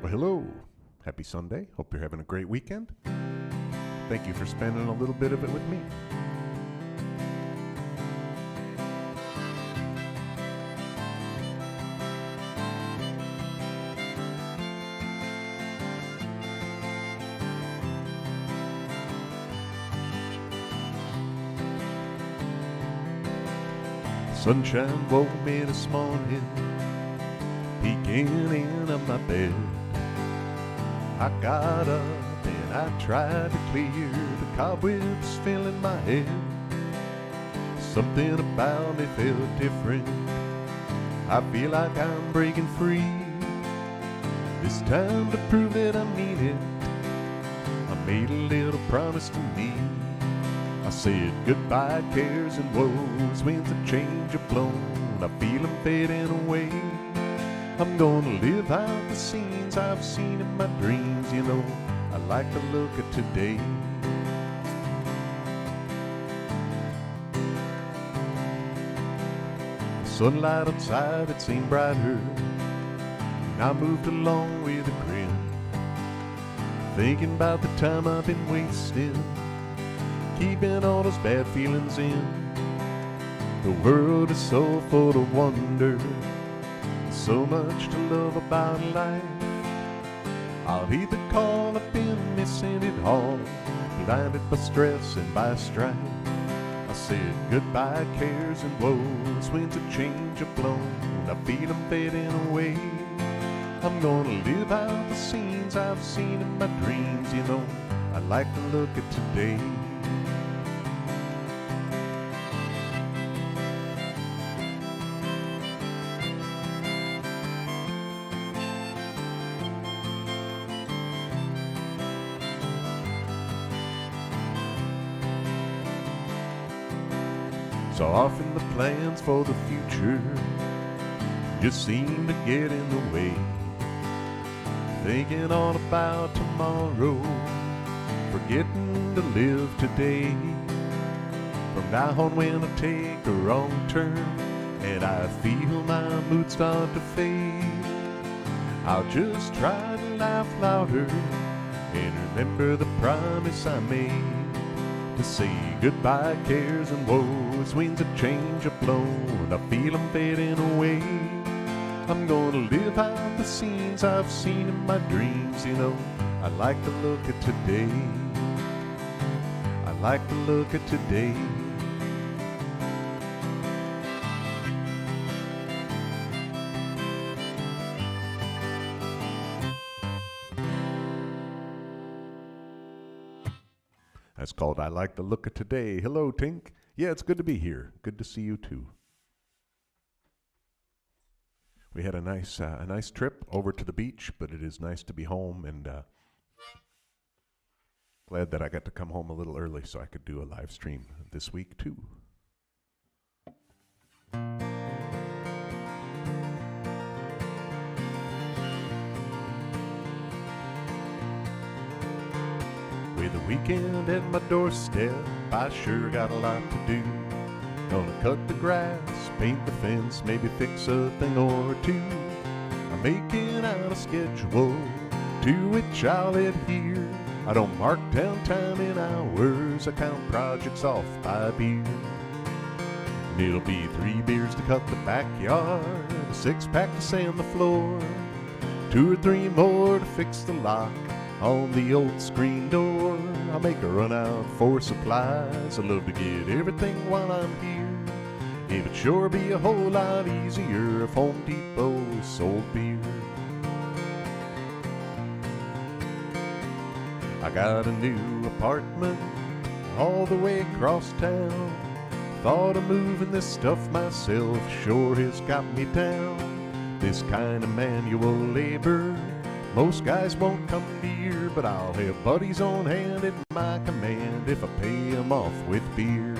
Well, hello. Happy Sunday. Hope you're having a great weekend. Thank you for spending a little bit of it with me. Sunshine woke me this morning, peeking in on my bed. I got up and I tried to clear the cobwebs filling my head. Something about me felt different. I feel like I'm breaking free. This time to prove that I mean it, I made a little promise to me. I said goodbye cares and woes, winds of change have blown, I feel them fading away. I'm gonna live out the scenes I've seen in my dreams, you know, I like the look of today. The sunlight outside, it seemed brighter, and I moved along with a grin, thinking about the time I've been wasting, keeping all those bad feelings in. The world is so full of wonder, so much to love about life. I'll heed the call, I've been missing it all, blinded by stress and by strife. I said goodbye cares and woes, winds of change have blown, I feel them fading away. I'm gonna live out the scenes I've seen in my dreams, you know, I like the look of today. So often the plans for the future just seem to get in the way. Thinking all about tomorrow, forgetting to live today. From now on when I take a wrong turn and I feel my mood start to fade, I'll just try to laugh louder and remember the promise I made. To say goodbye cares and woes, winds of change have blown, I feel them fading away. I'm gonna live out the scenes I've seen in my dreams, you know, I like the look of today. I like the look of today. That's called I Like the Look of Today. Hello, Tink. Yeah, it's good to be here. Good to see you, too. We had a nice trip over to the beach, but it is nice to be home, and glad that I got to come home a little early so I could do a live stream this week, too. With the weekend at my doorstep, I sure got a lot to do. Gonna cut the grass, paint the fence, maybe fix a thing or two. I'm making out a schedule to which I'll adhere. I don't mark down time in hours, I count projects off by beer. And it'll be 3 beers to cut the backyard, a 6-pack to sand the floor, 2 or 3 more to fix the lock on the old screen door. I'll make a run out for supplies, I love to get everything while I'm here. It would sure be a whole lot easier if Home Depot sold beer. I got a new apartment all the way across town. Thought of moving this stuff myself, sure has got me down. This kind of manual labor, most guys won't come near, but I'll have buddies on hand at my command if I pay them off with beer.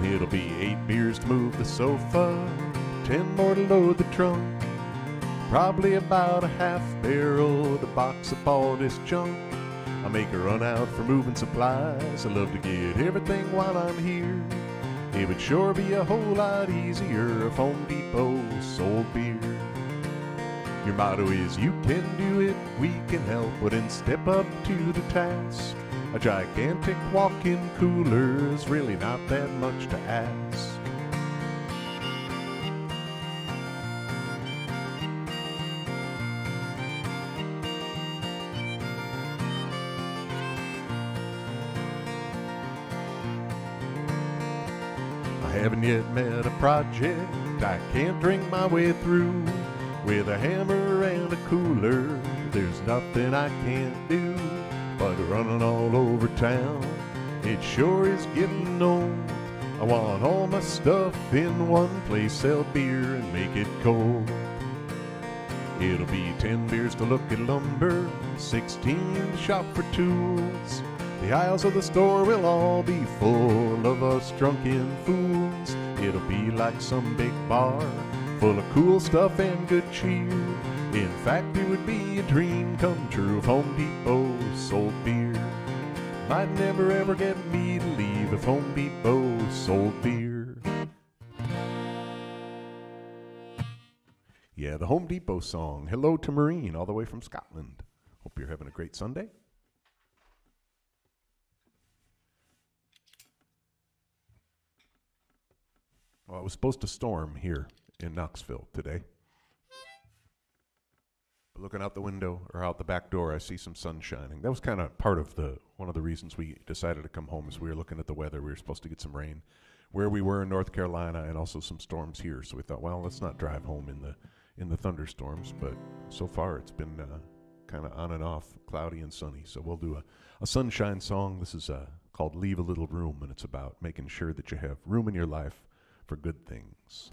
It'll be 8 beers to move the sofa, 10 more to load the trunk, probably about a half barrel to box up all this junk. I make a run out for moving supplies, I love to get everything while I'm here. It would sure be a whole lot easier if Home Depot sold beer. Your motto is you can do it, we can help, but then step up to the task. A gigantic walk-in cooler is really not that much to ask. I haven't yet met a project I can't drink my way through. With a hammer and a cooler, there's nothing I can't do. But running all over town, it sure is getting old. I want all my stuff in one place, sell beer and make it cold. It'll be 10 beers to look at lumber, 16 to shop for tools. The aisles of the store will all be full of us drunken fools. It'll be like some big bar, full of cool stuff and good cheer. In fact, it would be a dream come true if Home Depot sold beer. Might never ever get me to leave if Home Depot sold beer. Yeah, the Home Depot song, Hello to Maureen, all the way from Scotland. Hope you're having a great Sunday. Well, it was supposed to storm here in Knoxville today. But looking out the window or out the back door, I see some sun shining. That was kind of part of one of the reasons we decided to come home, is we were looking at the weather. We were supposed to get some rain where we were in North Carolina and also some storms here. So we thought, well, let's not drive home in the thunderstorms. But so far it's been kind of on and off, cloudy and sunny. So we'll do a sunshine song. This is called Leave a Little Room, and it's about making sure that you have room in your life for good things.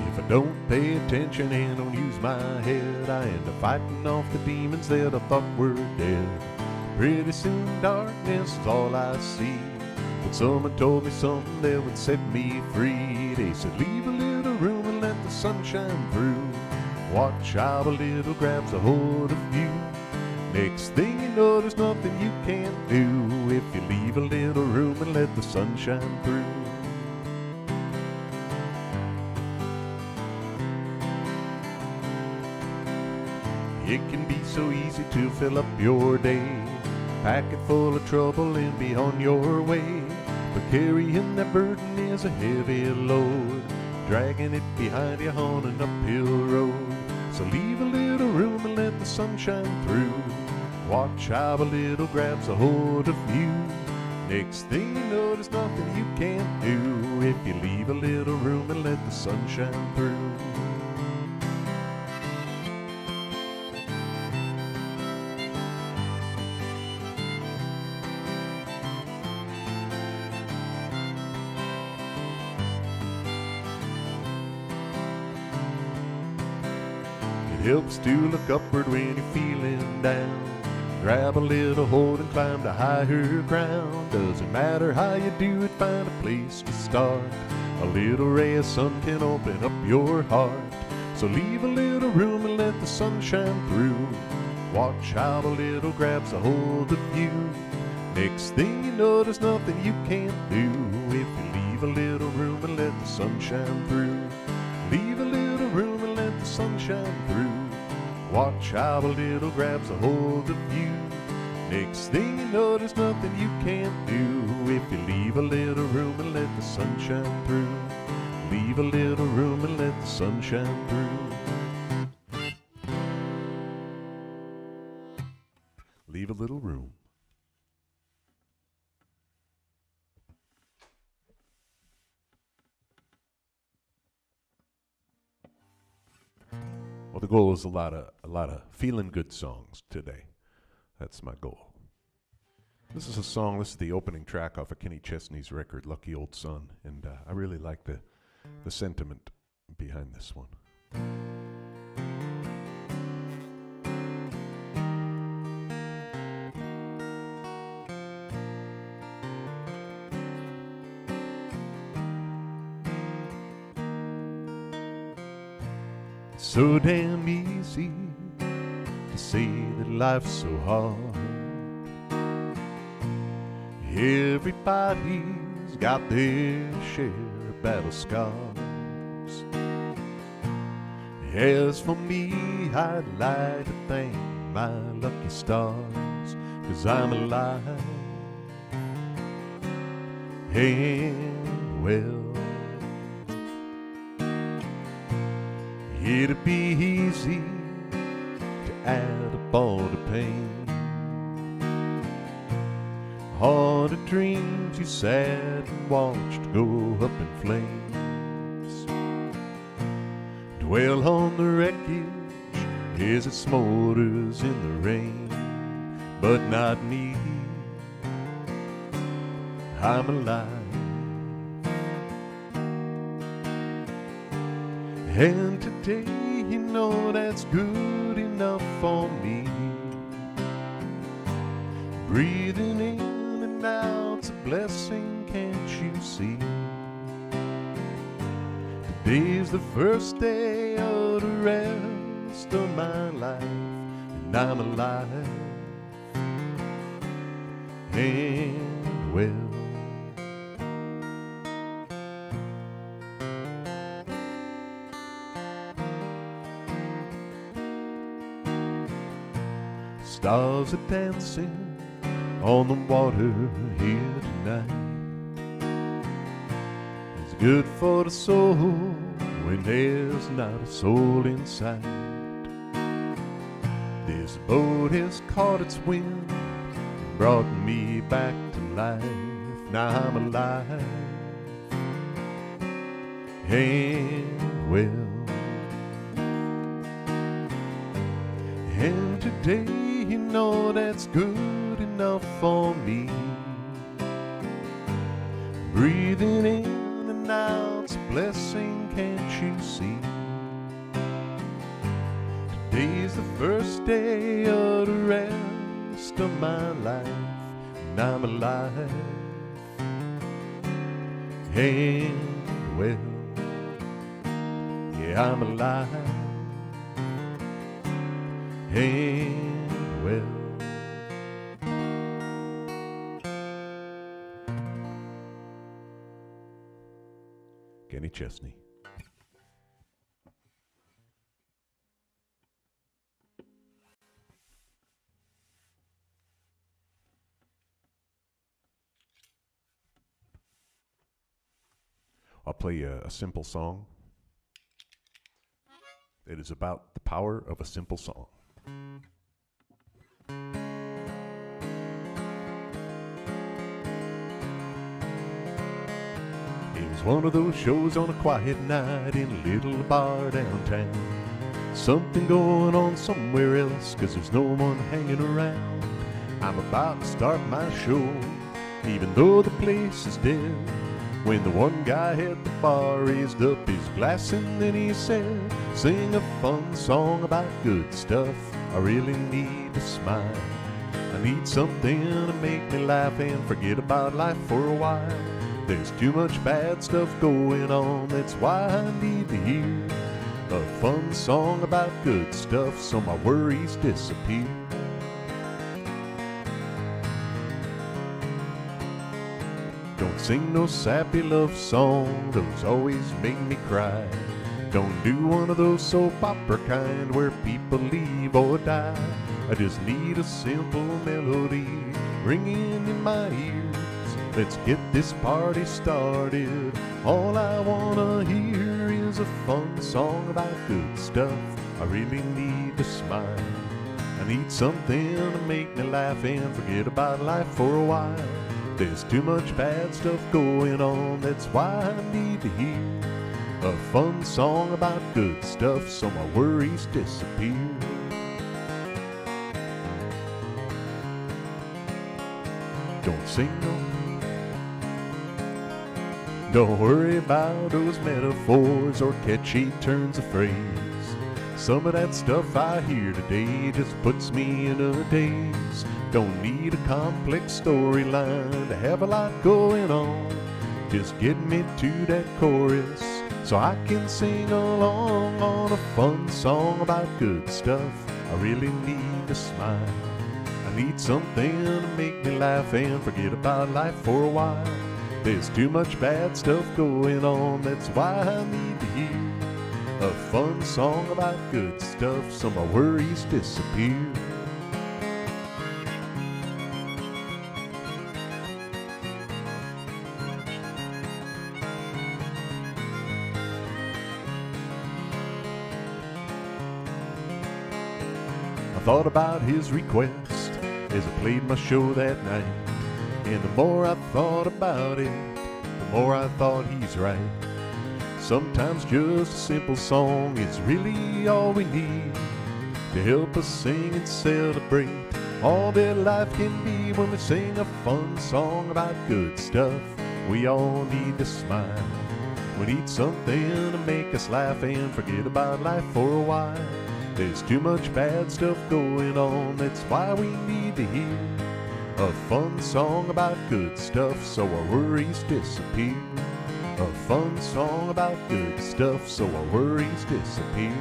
If I don't pay attention and don't use my head, I end up fighting off the demons that I thought were dead. Pretty soon darkness is all I see. But someone told me something that would set me free. They said, leave a little room and let the sun shine through. Watch how a little grabs a hold of you. Next thing you know, there's nothing you can't do if you leave a little room and let the sun shine through. It can be so easy to fill up your day, pack it full of trouble and be on your way. But carrying that burden is a heavy load, dragging it behind you on an uphill road. So leave a little room and let the sun shine through. Watch how a little grabs a hold of you. Next thing you know, there's nothing you can't do if you leave a little room and let the sun shine through. It helps to look upward when you're feeling down. Grab a little hold and climb to higher ground. Doesn't matter how you do it, find a place to start. A little ray of sun can open up your heart. So leave a little room and let the sun shine through. Watch how a little grabs a hold of you. Next thing you know, there's nothing you can't do if you leave a little room and let the sun shine through. Leave a little room and let the sun shine through. Watch how a little grabs a hold of you. Next thing you know, there's nothing you can't do if you leave a little room and let the sun shine through. Leave a little room and let the sun shine through. Leave a little room. Well, the goal is a lot of feeling good songs today. That's my goal. This is a song. This is the opening track off of Kenny Chesney's record, "Lucky Old Son," and I really like the sentiment behind this one. So damn easy to say that life's so hard. Everybody's got their share of battle scars. As for me, I'd like to thank my lucky stars, 'cause I'm alive and well. It'd be easy to add up all the pain, all the dreams you sat and watched go up in flames. Dwell on the wreckage as it smolders in the rain, but not me. I'm alive. And today, you know that's good enough for me. Breathing in and out's a blessing, can't you see? Today's the first day of the rest of my life, and I'm alive and well. Stars are dancing on the water here tonight. It's good for the soul when there's not a soul in sight. This boat has caught its wind and brought me back to life. Now I'm alive and well. And today, you know that's good enough for me. Breathing in and out's a blessing, can't you see? Today's the first day of the rest of my life, and I'm alive and well. Yeah, I'm alive and well. Kenny Chesney. I'll play a simple song. It is about the power of a simple song. It was one of those shows on a quiet night in a little bar downtown. Something going on somewhere else, 'cause there's no one hanging around. I'm about to start my show, even though the place is dead, when the one guy at the bar raised up his glass and then he said, "Sing a fun song about good stuff. I really need to smile. I need something to make me laugh and forget about life for a while. There's too much bad stuff going on, that's why I need to hear a fun song about good stuff so my worries disappear." Don't sing no sappy love song, those always make me cry. Don't do one of those soap opera kind where people leave or die. I just need a simple melody ringing in my ears. Let's get this party started. All I wanna hear is a fun song about good stuff. I really need to smile. I need something to make me laugh and forget about life for a while. There's too much bad stuff going on, that's why I need to hear a fun song about good stuff so my worries disappear. Don't sing don't worry about those metaphors or catchy turns of phrase. Some of that stuff I hear today just puts me in a daze. Don't need a complex storyline to have a lot going on. Just get me to that chorus so I can sing along on a fun song about good stuff. I really need to smile. I need something to make me laugh and forget about life for a while. There's too much bad stuff going on, that's why I need to hear a fun song about good stuff so my worries disappear. I thought about his request as I played my show that night, and the more I thought about it, the more I thought he's right. Sometimes just a simple song is really all we need to help us sing and celebrate all that life can be when we sing a fun song about good stuff. We all need to smile. We need something to make us laugh and forget about life for a while. There's too much bad stuff going on, that's why we need to hear a fun song about good stuff so our worries disappear. A fun song about good stuff so our worries disappear.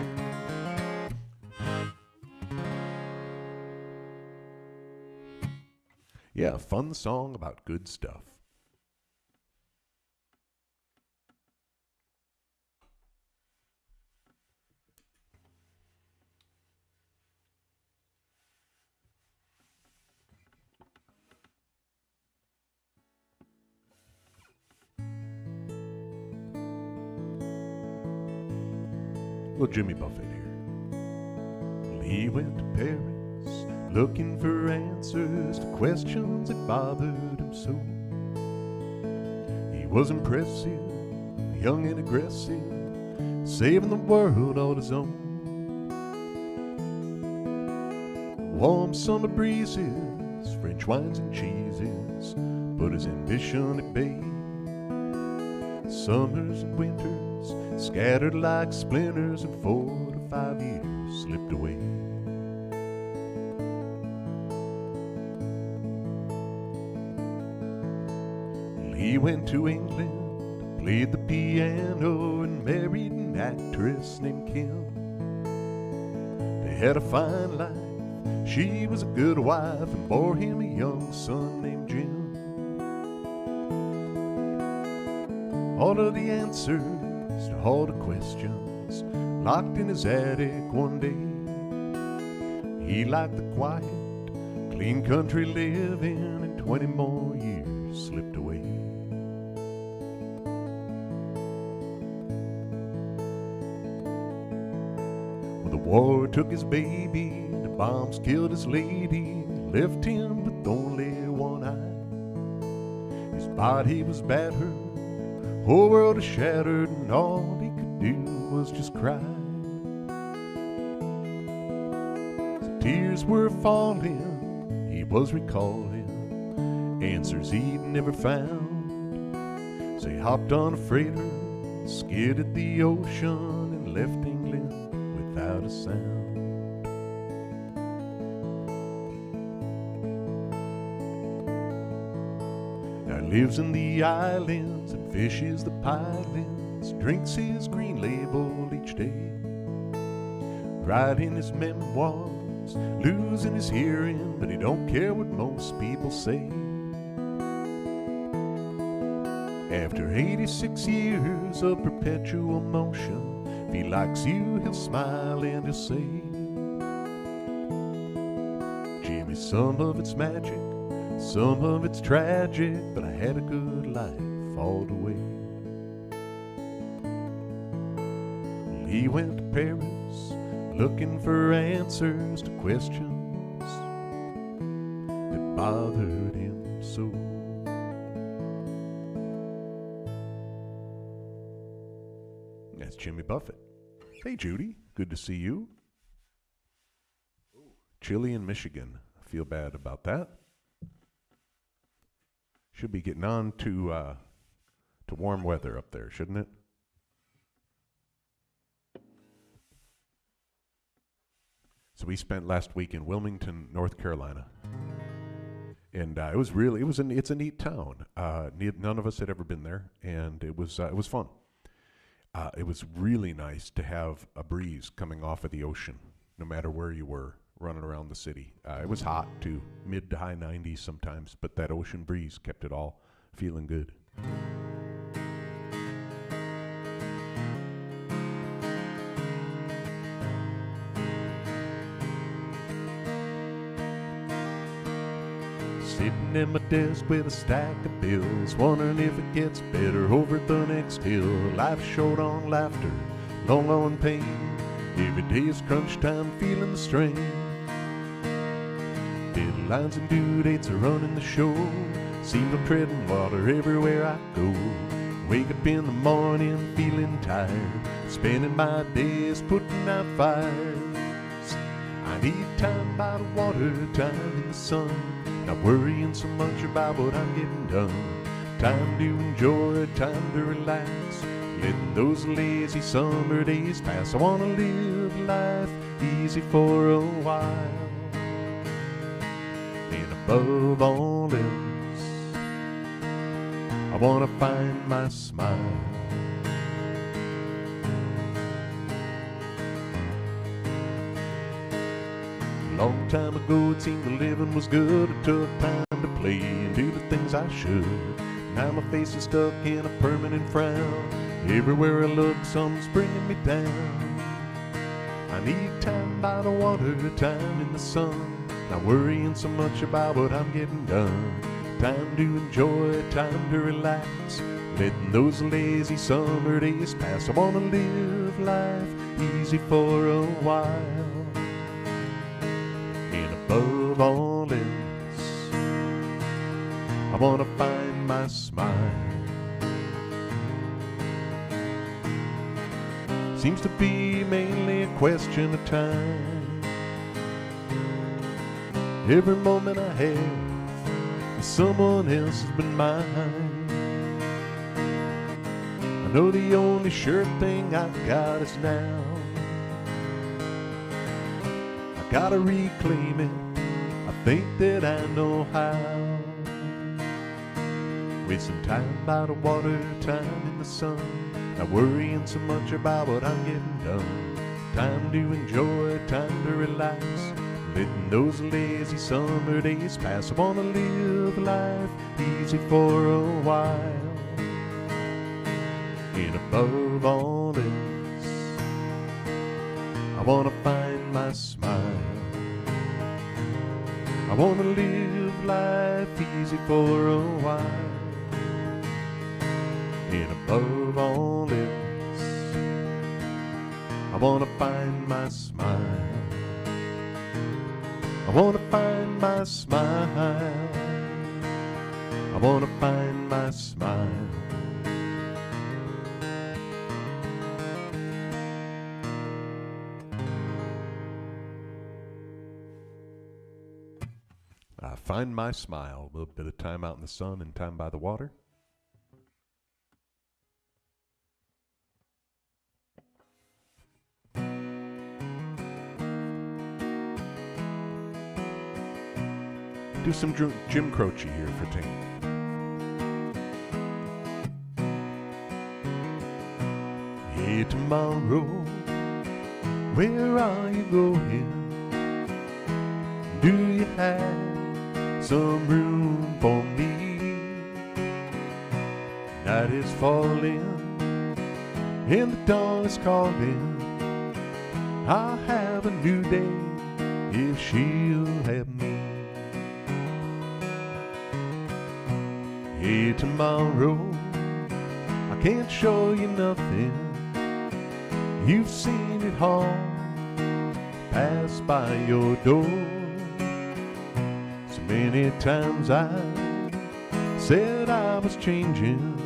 Yeah, a fun song about good stuff. Little Jimmy Buffett here. Well, he went to Paris looking for answers to questions that bothered him so. He was impressive, young and aggressive, saving the world on his own. Warm summer breezes, French wines and cheeses put his ambition at bay. Summers and winters scattered like splinters, and 4 to 5 years slipped away. He went to England, played the piano, and married an actress named Kim. They had a fine life, she was a good wife, and bore him a young son named Jim. All of the answers to all the questions locked in his attic one day. He liked the quiet, clean country living, and 20 more years slipped away. Well, the war took his baby, the bombs killed his lady, left him with only one eye. His body was battered, whole world is shattered, and all he could do was just cry. So tears were falling, he was recalling answers he'd never found. So he hopped on a freighter, skidded the ocean, and left England without a sound. Now he lives in the islands and fishes the pilings, drinks his green label each day, writing his memoirs, losing his hearing, but he don't care what most people say. After 86 years of perpetual motion, if he likes you, he'll smile and he'll say, Jimmy, some of it's magic, some of it's tragic, but I had a good life all the way. He went to Paris looking for answers to questions that bothered him so. That's Jimmy Buffett. Hey, Judy, good to see you. Chilly in Michigan. I feel bad about that. Should be getting on to warm weather up there, shouldn't it? So we spent last week in Wilmington, North Carolina, and it's a neat town. None of us had ever been there, and it was fun. It was really nice to have a breeze coming off of the ocean, no matter where you were running around the city. It was hot too, mid to high 90s sometimes, but that ocean breeze kept it all feeling good. Sitting at my desk with a stack of bills, wondering if it gets better over at the next hill. Life's short on laughter, long on pain. Every day is crunch time, feeling the strain. Deadlines and due dates are running the show. Seems I'm treading water everywhere I go. Wake up in the morning feeling tired, spending my days putting out fires. I need time by the water, time in the sun, not worrying so much about what I'm getting done. Time to enjoy, time to relax, letting those lazy summer days pass. I wanna live life easy for a while, and above all else, I wanna find my smile. A long time ago it seemed the living was good. It took time to play and do the things I should. Now my face is stuck in a permanent frown. Everywhere I look, something's bringing me down. I need time by the water, time in the sun, not worrying so much about what I'm getting done. Time to enjoy, time to relax, letting those lazy summer days pass. I wanna live life easy for a while, and above all else, I wanna find my smile. Seems to be mainly a question of time. Every moment I have, someone else has been mine. I know the only sure thing I've got is now. I gotta reclaim it, I think that I know how. Wasting time by the water, time in the sun, not worrying so much about what I'm getting done. Time to enjoy, time to relax, letting those lazy summer days pass. I wanna live life easy for a while, and above all else, I wanna find my smile. I wanna live life easy for a while, and above all else, I wanna find my smile. I wanna find my smile. I wanna find my smile. I find my smile. A little bit of time out in the sun and time by the water. Do some Jim Croce here for Tank. Hey, tomorrow, where are you going? Do you have some room for me? Night is falling and the dawn is calling. I'll have a new day if she'll have me. Hey, tomorrow, I can't show you nothing. You've seen it all pass by your door. So many times I said I was changing,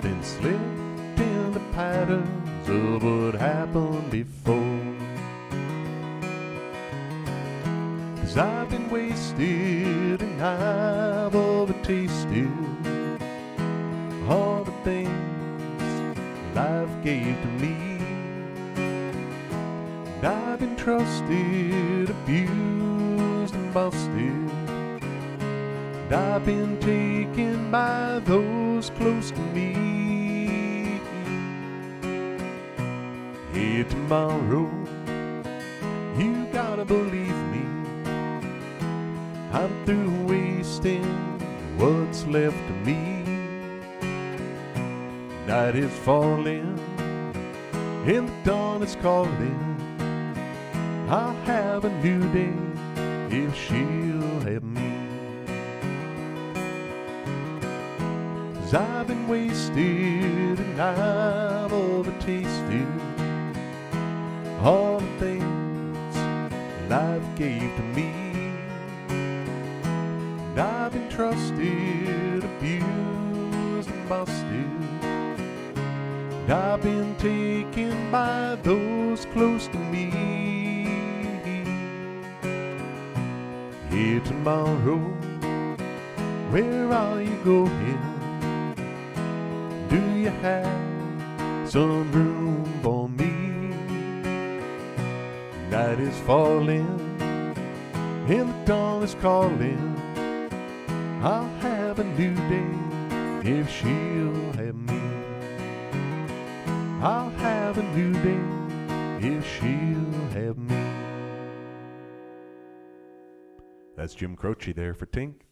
then slipped in the patterns of what happened before. 'Cause I've been wasted and I've overtasted all the things life gave to me. And I've been trusted, abused and busted, and I've been taken by those close to me. Hey, tomorrow, you got gotta believe me, I'm through wasting what's left of me. Night is falling and the dawn is calling. I'll have a new day if she'll have me. 'Cause I've been wasted and I've overtasted all the things life gave to me. And I've been trusted, abused and busted. And I've been taken by those close to me. Here tomorrow, where are you going? Do you have some room for me? Night is falling and the dawn is calling. I'll have a new day if she'll have me. I'll have a new day if she'll have me. That's Jim Croce there for Tink.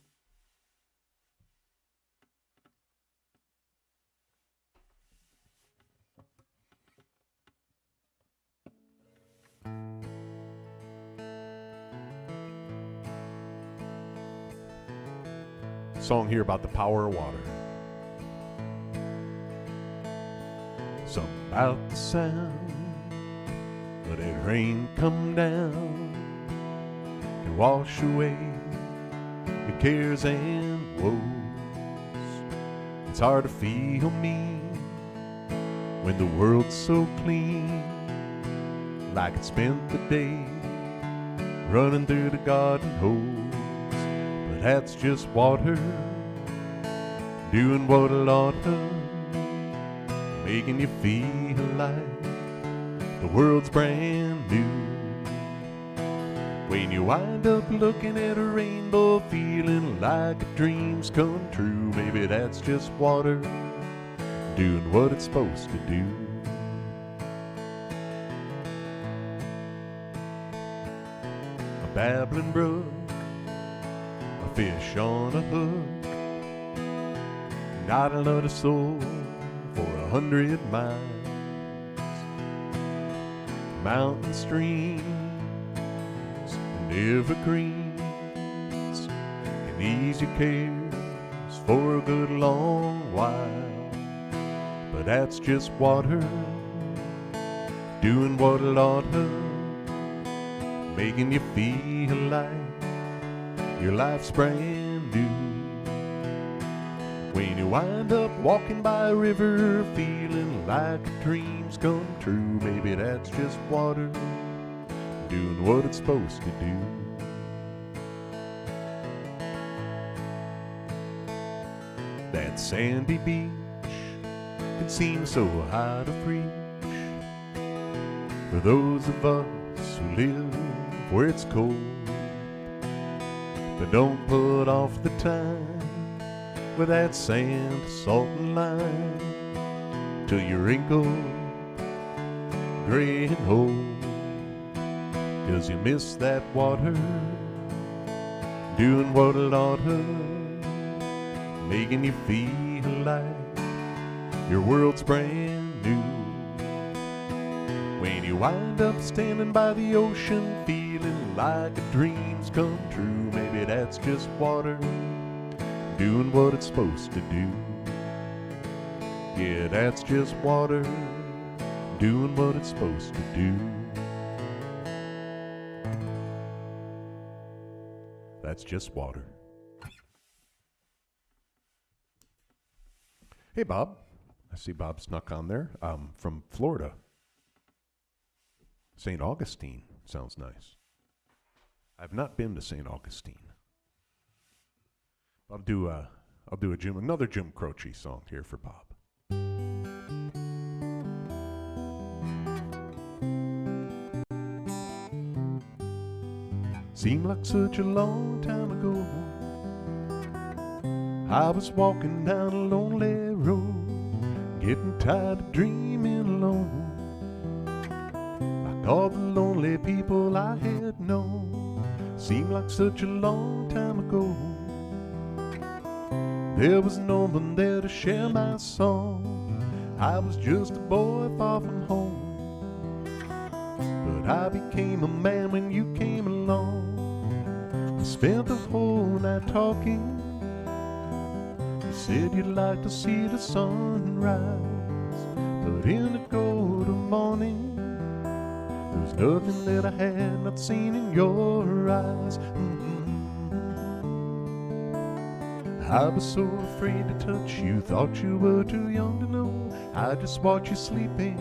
Song here about the power of water. Something about the sound of that rain come down and wash away your cares and woes. It's hard to feel me when the world's so clean, like it spent the day running through the garden hose. But that's just water doing what it ought to, making you feel like the world's brand new. When you wind up looking at a rainbow, feeling like a dream's come true, maybe that's just water doing what it's supposed to do. A babbling brook, a fish on a hook, not another soul for 100 miles. Mountain streams and evergreens can ease your cares for a good long while. But that's just water doing what it ought to, making you feel like your life's brand new. When you wind up walking by a river, feeling like a dream's come true, maybe that's just water doing what it's supposed to do. That sandy beach can seem so hard to reach for those of us who live where it's cold. But don't put off the time with that sand, salt and lime till you're wrinkled, gray and old. 'Cause you miss that water doing what it ought to, making you feel like your world's brand new. When you wind up standing by the ocean, feeling like a dream's come true, maybe that's just water doing what it's supposed to do. Yeah, that's just water doing what it's supposed to do. That's just water. Hey, Bob. I see Bob snuck on there. From Florida. St. Augustine. Sounds nice. I've not been to St. Augustine. I'll do another Jim Croce song here for Bob. Seemed like such a long time ago, I was walking down a lonely road, getting tired of dreaming alone. I and all the lonely people I had known seemed like such a long time ago. There was no one there to share my song. I was just a boy far from home. But I became a man when you came along. We spent the whole night talking. You said you'd like to see the sunrise, but in the golden morning there was nothing that I had not seen in your eyes. I was so afraid to touch you, thought you were too young to know. I just watched you sleeping.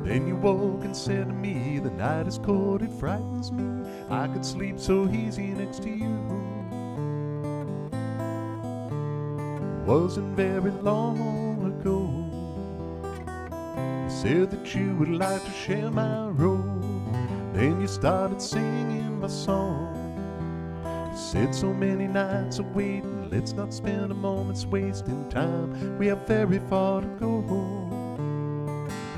Then you woke and said to me, the night is cold, it frightens me. I could sleep so easy next to you. Wasn't very long ago. You said that you would like to share my role. Then you started singing my song. You said so many nights of waiting, let's not spend a moment's wasting time. We have very far to go.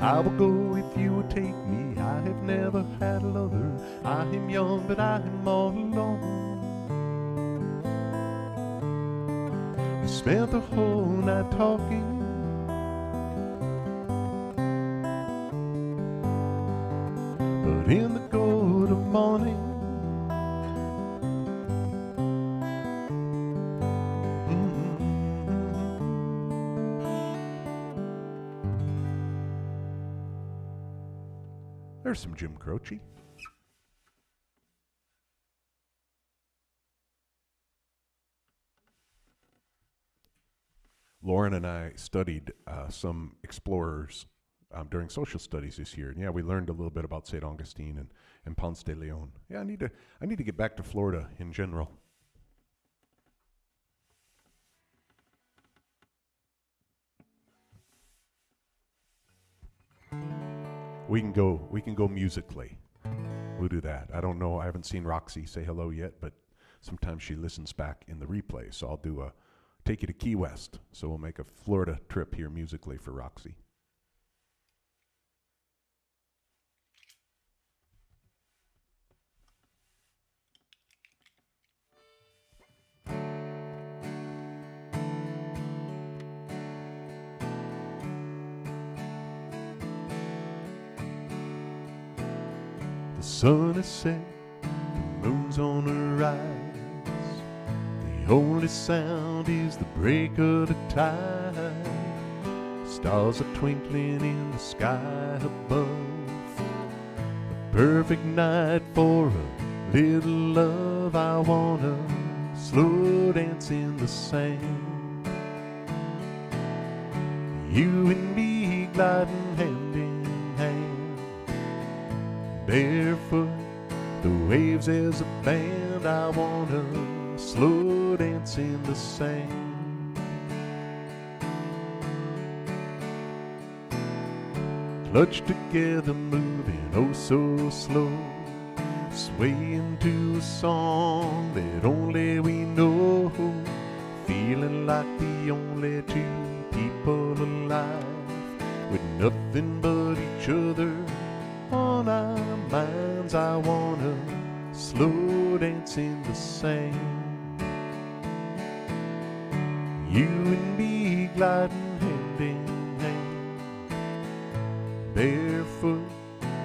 I will go if you will take me. I have never had a lover. I am young, but I am all alone. We spent the whole night talking. But in the golden morning, there's some Jim Croce. Lauren and I studied some explorers during social studies this year. And yeah, we learned a little bit about St. Augustine and Ponce de Leon. Yeah, I need to get back to Florida in general. We can go musically. We'll do that. I don't know. I haven't seen Roxy say hello yet, but sometimes she listens back in the replay. So I'll take you to Key West. So we'll make a Florida trip here musically for Roxy. The sun is set, the moon's on the rise. The only sound is the break of the tide. Stars are twinkling in the sky above. A perfect night for a little love. I wanna slow dance in the sand. You and me gliding hand in hand. Barefoot, the waves as a band. I wanna slow dance in the sand. Clutched together, moving oh so slow, swaying to a song that only we know, feeling like the only two people alive, with nothing but each other on our minds. I wanna slow dance in the sand. You and me gliding hand in hand. Barefoot,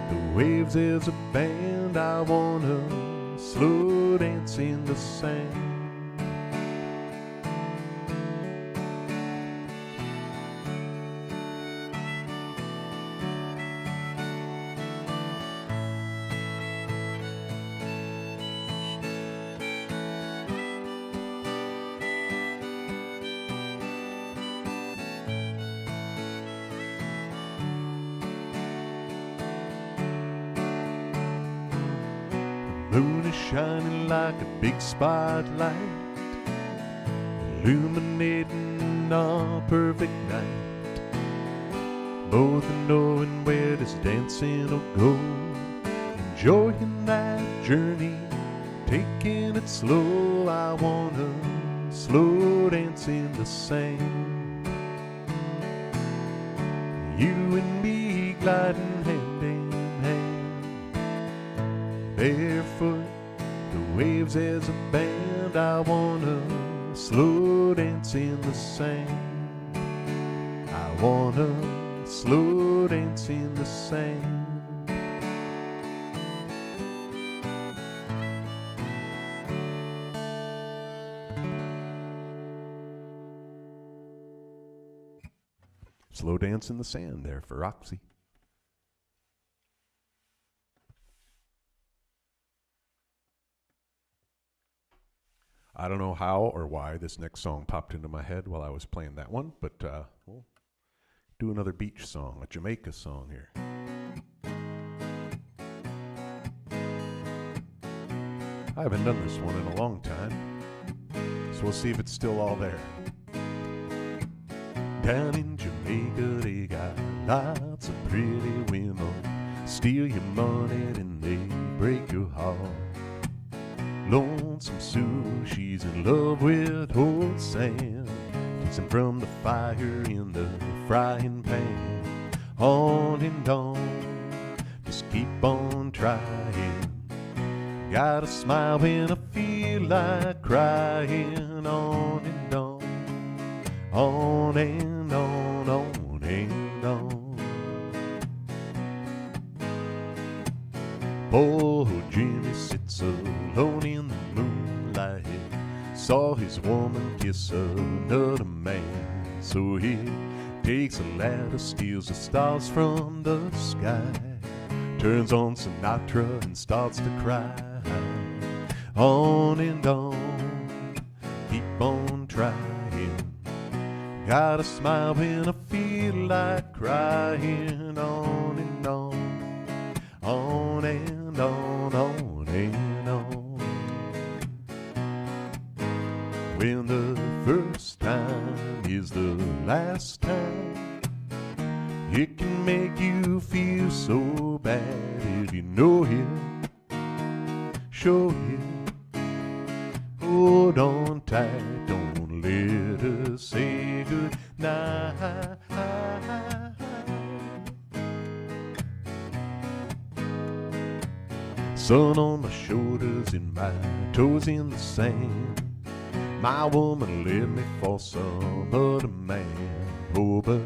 the waves as a band. I wanna slow dance in the sand. Moon is shining like a big spotlight, illuminating our perfect night. Both knowing where this dancing will go, enjoying that journey, taking it slow. I wanna slow dance in the sand. You and me gliding hand in hand. Barefoot, the waves as a band. I wanna slow dance in the sand. I wanna slow dance in the sand. Slow dance in the sand there for Roxy. I don't know how or why this next song popped into my head while I was playing that one, but we'll do another beach song, a Jamaica song here. I haven't done this one in a long time, so we'll see if it's still all there. Down in Jamaica they got lots of pretty women, steal your money and they break your heart. Lonesome Sue, she's in love with old Sam, dancing from the fire in the frying pan. On and on, just keep on trying. Gotta smile when I feel like crying. On and on, on and on, on and on. Poor Jimmy sits alone in the moonlight, saw his woman kiss another man. So he takes a ladder, steals the stars from the sky, turns on Sinatra and starts to cry. On and on, keep on trying. Gotta smile when I feel like crying. On and on, on and on, on and on. When the first time is the last time, it can make you feel so bad if you know him, show him. Hold on tight, don't let her say good night. Sun on my shoulders and my toes in the sand. My woman let me for some other man. Oh, but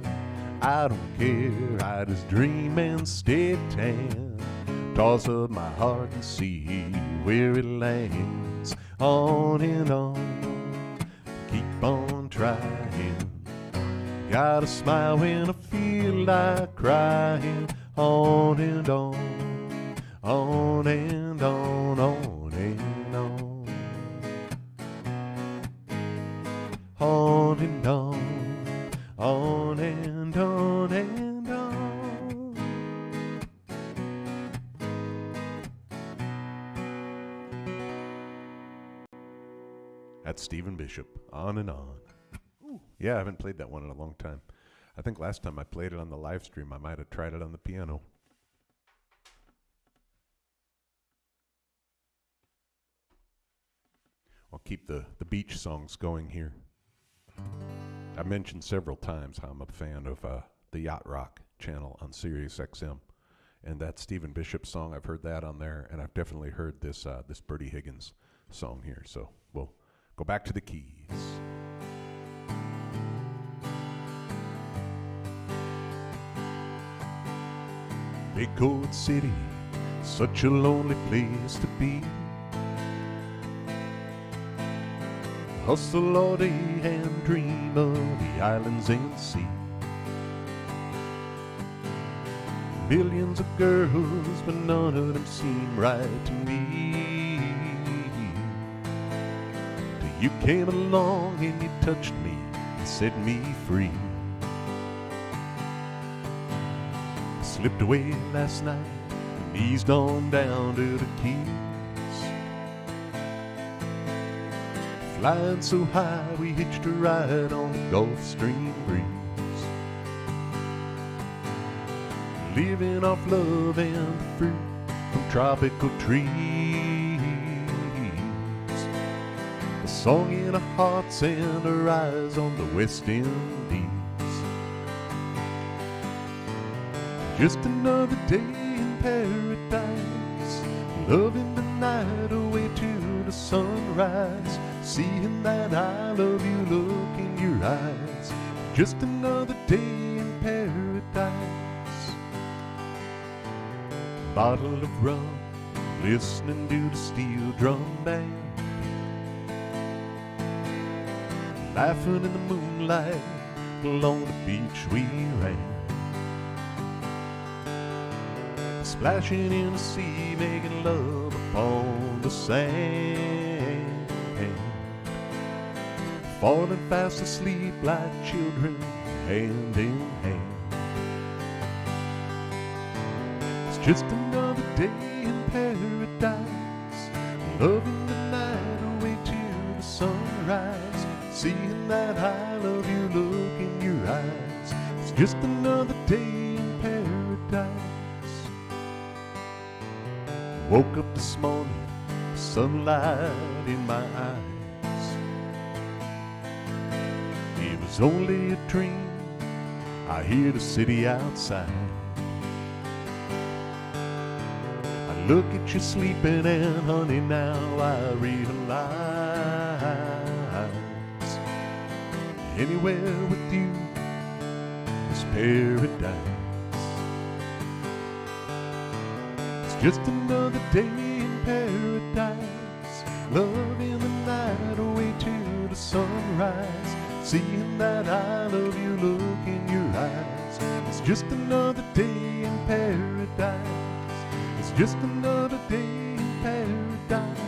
I don't care, I just dream and stay tan. Toss up my heart and see where it lands. On and on, keep on trying. Gotta smile when I feel like crying. On and on, on and on, on and on. On and on, on and on and on. That's Stephen Bishop, On and On. Ooh, yeah, I haven't played that one in a long time. I think last time I played it on the live stream, I might have tried it on the piano. I'll keep the beach songs going here. I mentioned several times how I'm a fan of the Yacht Rock channel on Sirius XM. And that Stephen Bishop song, I've heard that on there, and I've definitely heard this Bertie Higgins song here. So we'll go back to the keys. Big Gold City, such a lonely place to be. Hustle all day and dream of the islands and sea. Millions of girls, but none of them seem right to me. Till you came along and you touched me and set me free. I slipped away last night and eased on down to the Keys. Flying so high we hitched a ride on the Gulf Stream breeze. Living off love and fruit from tropical trees. A song in our hearts and a rise on the West Indies. Just another day in paradise, loving the night away to the sunrise, seeing that I love you look in your eyes. Just another day in paradise. Bottle of rum, listening to the steel drum band, laughing in the moonlight along the beach we ran, splashing in the sea, making love upon the sand, falling fast asleep like children, hand in hand. It's just another day in paradise, loving the night away to the sunrise, seeing that I love you look in your eyes. It's just another day in paradise. Woke up this morning, sunlight in my eyes. It was only a dream, I hear the city outside. I look at you sleeping and honey, now I realize anywhere with you is paradise. Just another day in paradise, loving the night away to the sunrise, seeing that I love you look in your eyes. It's just another day in paradise. It's just another day in paradise,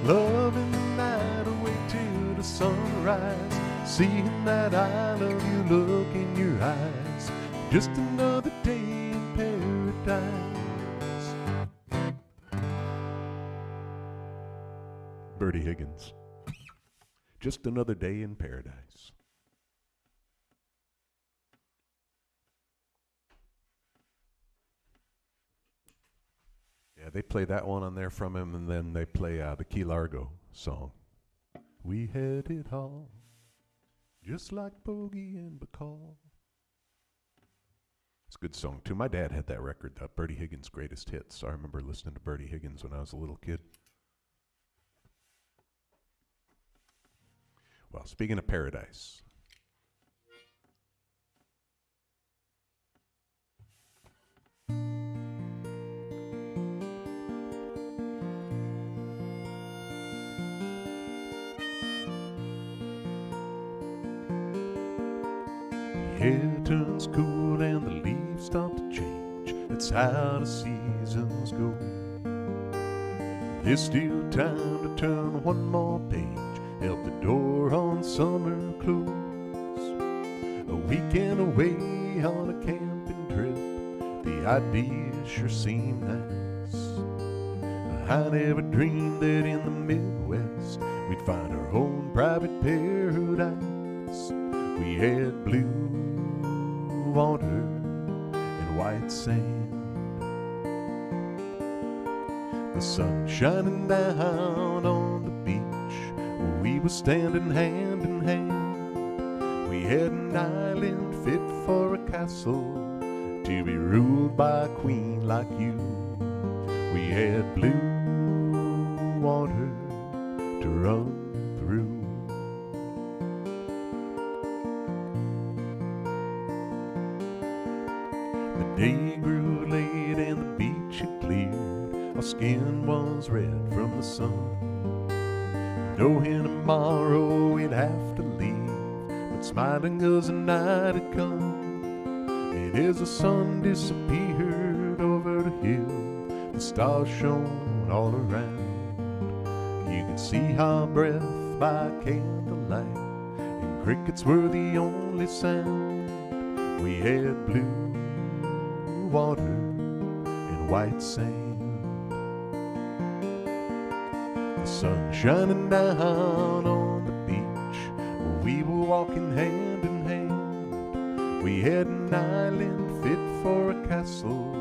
loving the night away to the sunrise, seeing that I love you look in your eyes. Just another day in paradise. Bertie Higgins. Just another day in paradise. Yeah, they play that one on there from him, and then they play the Key Largo song. We had it all, just like Bogey and Bacall. It's a good song, too. My dad had that record, Bertie Higgins' Greatest Hits. I remember listening to Bertie Higgins when I was a little kid. Well, speaking of paradise, the air turns cool and the leaves start to change. That's how the seasons go. There's still time to turn one more page, help the door on summer close. A weekend away on a camping trip, the idea sure seemed nice. I never dreamed that in the Midwest we'd find our own private paradise. We had blue water and white sand, the sun shining down on the beach. We were standing hand in hand. We had an island fit for a castle, to be ruled by a queen like you. We had blue water to run through. The day grew late and the beach had cleared. Our skin was red from the sun. Knowing tomorrow we'd have to leave, but smiling 'cause the night had come. And as the sun disappeared over the hill, the stars shone all around. You could see our breath by candlelight, and crickets were the only sound. We had blue water and white sand, the sun shining down on the beach. We were walking hand in hand. We had an island fit for a castle,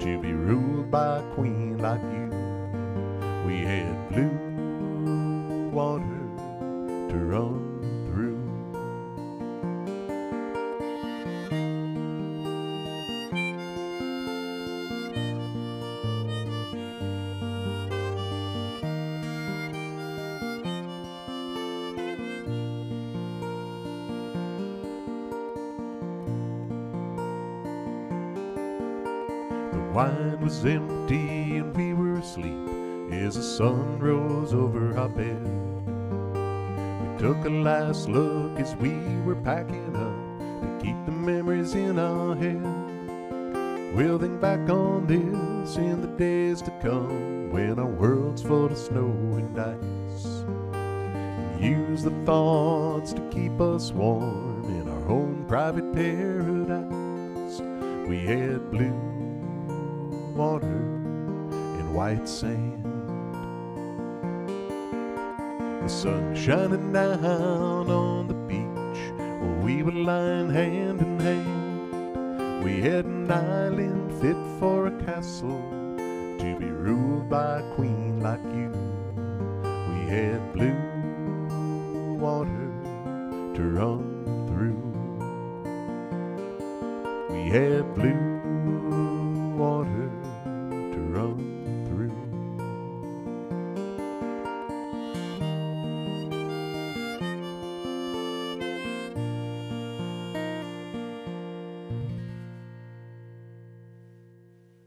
to be ruled by a queen like you. We had blue water to run through. wine was empty and we were asleep as the sun rose over our bed. We took a last look as we were packing up to keep the memories in our head. We'll think back on this in the days to come when our world's full of snow and ice, and use the thoughts to keep us warm in our own private paradise. We had blue water and white sand, the sun shining down on the beach where we were lying hand in hand. We had an island fit for a castle to be ruled by a queen like you. We had blue water to run through. We had blue water to run through.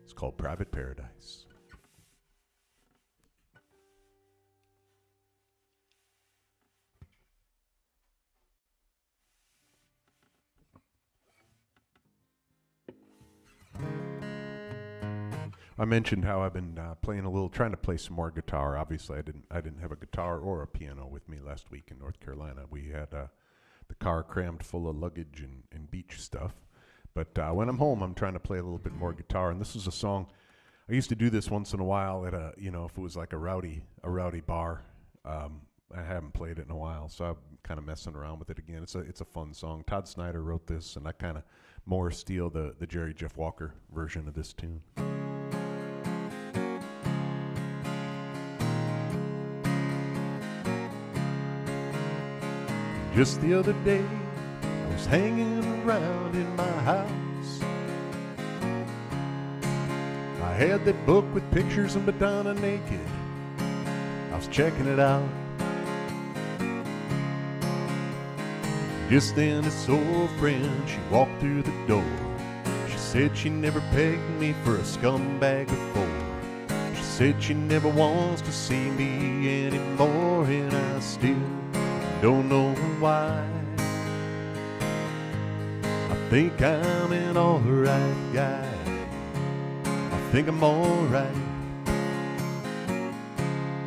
It's called Private Paradise. I mentioned how I've been trying to play some more guitar. Obviously, I didn't have a guitar or a piano with me last week in North Carolina. We had the car crammed full of luggage and beach stuff. But when I'm home, I'm trying to play a little bit more guitar. And this is a song. I used to do this once in a while at if it was like a rowdy bar. I haven't played it in a while, so I'm kind of messing around with it again. It's a fun song. Todd Snyder wrote this, and I kind of more steal the Jerry Jeff Walker version of this tune. Just the other day, I was hanging around in my house. I had that book with pictures of Madonna naked. I was checking it out. Just then this old friend, she walked through the door. She said she never pegged me for a scumbag before. She said she never wants to see me anymore, and I still don't know why. I think I'm an alright guy. I think I'm alright.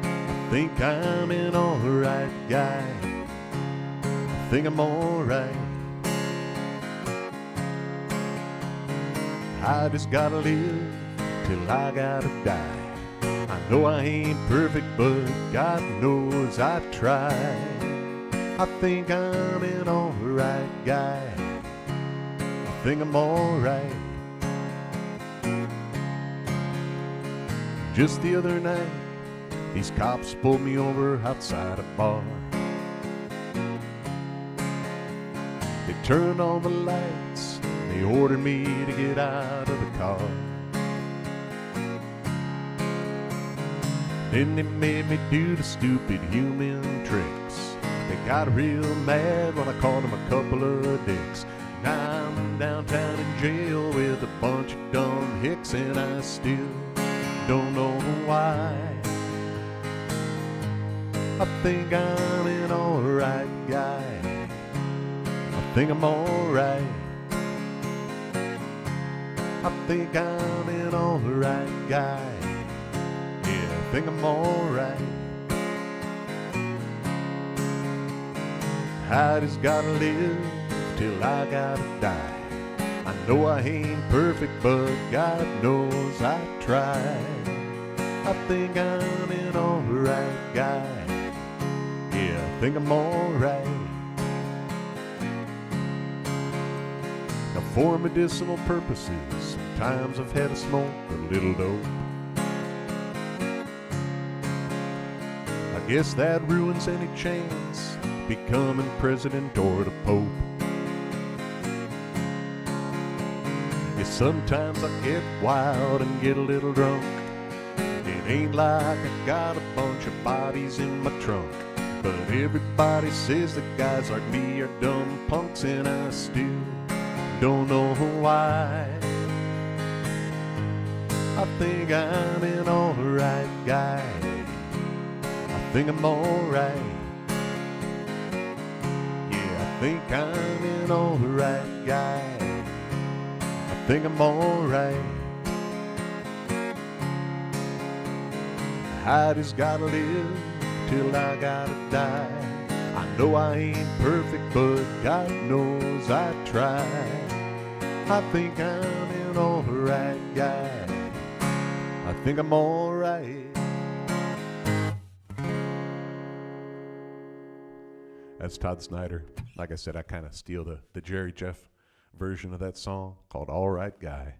I think I'm an alright guy. I think I'm alright. I just gotta live till I gotta die. I know I ain't perfect, but God knows I try. I think I'm an alright guy. I think I'm alright. Just the other night, these cops pulled me over outside a bar. They turned on the lights, they ordered me to get out of the car. Then they made me do the stupid human tricks. They got real mad when I called them a couple of dicks. Now I'm downtown in jail with a bunch of dumb hicks, and I still don't know why. I think I'm an alright guy. I think I'm alright. I think I'm an alright guy. Yeah, I think I'm alright. I just gotta live till I gotta die. I know I ain't perfect, but God knows I try. I think I'm an alright guy. Yeah, I think I'm alright. Now for medicinal purposes, sometimes I've had to smoke a little dope. I guess that ruins any chance becoming president or the pope. Yeah, sometimes I get wild and get a little drunk. It ain't like I got a bunch of bodies in my trunk, but everybody says that guys like me are dumb punks, and I still don't know why. I think I'm an alright guy. I think I'm alright. Yeah, I think I'm an alright guy. I think I'm alright. I just gotta live till I gotta die. I know I ain't perfect, but God knows I try. I think I'm an alright guy. I think I'm alright. That's Todd Snyder. Like I said, I kind of steal the Jerry Jeff version of that song called All Right Guy.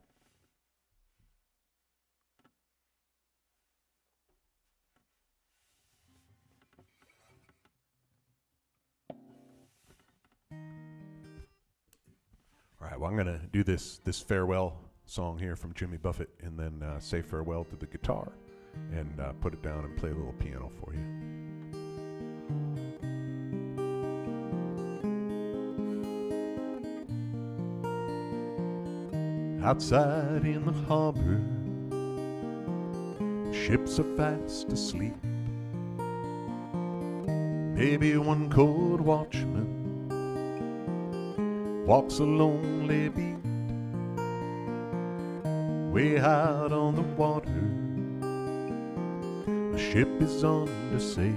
All right, well, I'm going to do this farewell song here from Jimmy Buffett and then say farewell to the guitar and put it down and play a little piano for you. Outside in the harbor, ships are fast asleep. Maybe one cold watchman walks a lonely beat. Way out on the water, a ship is under sail,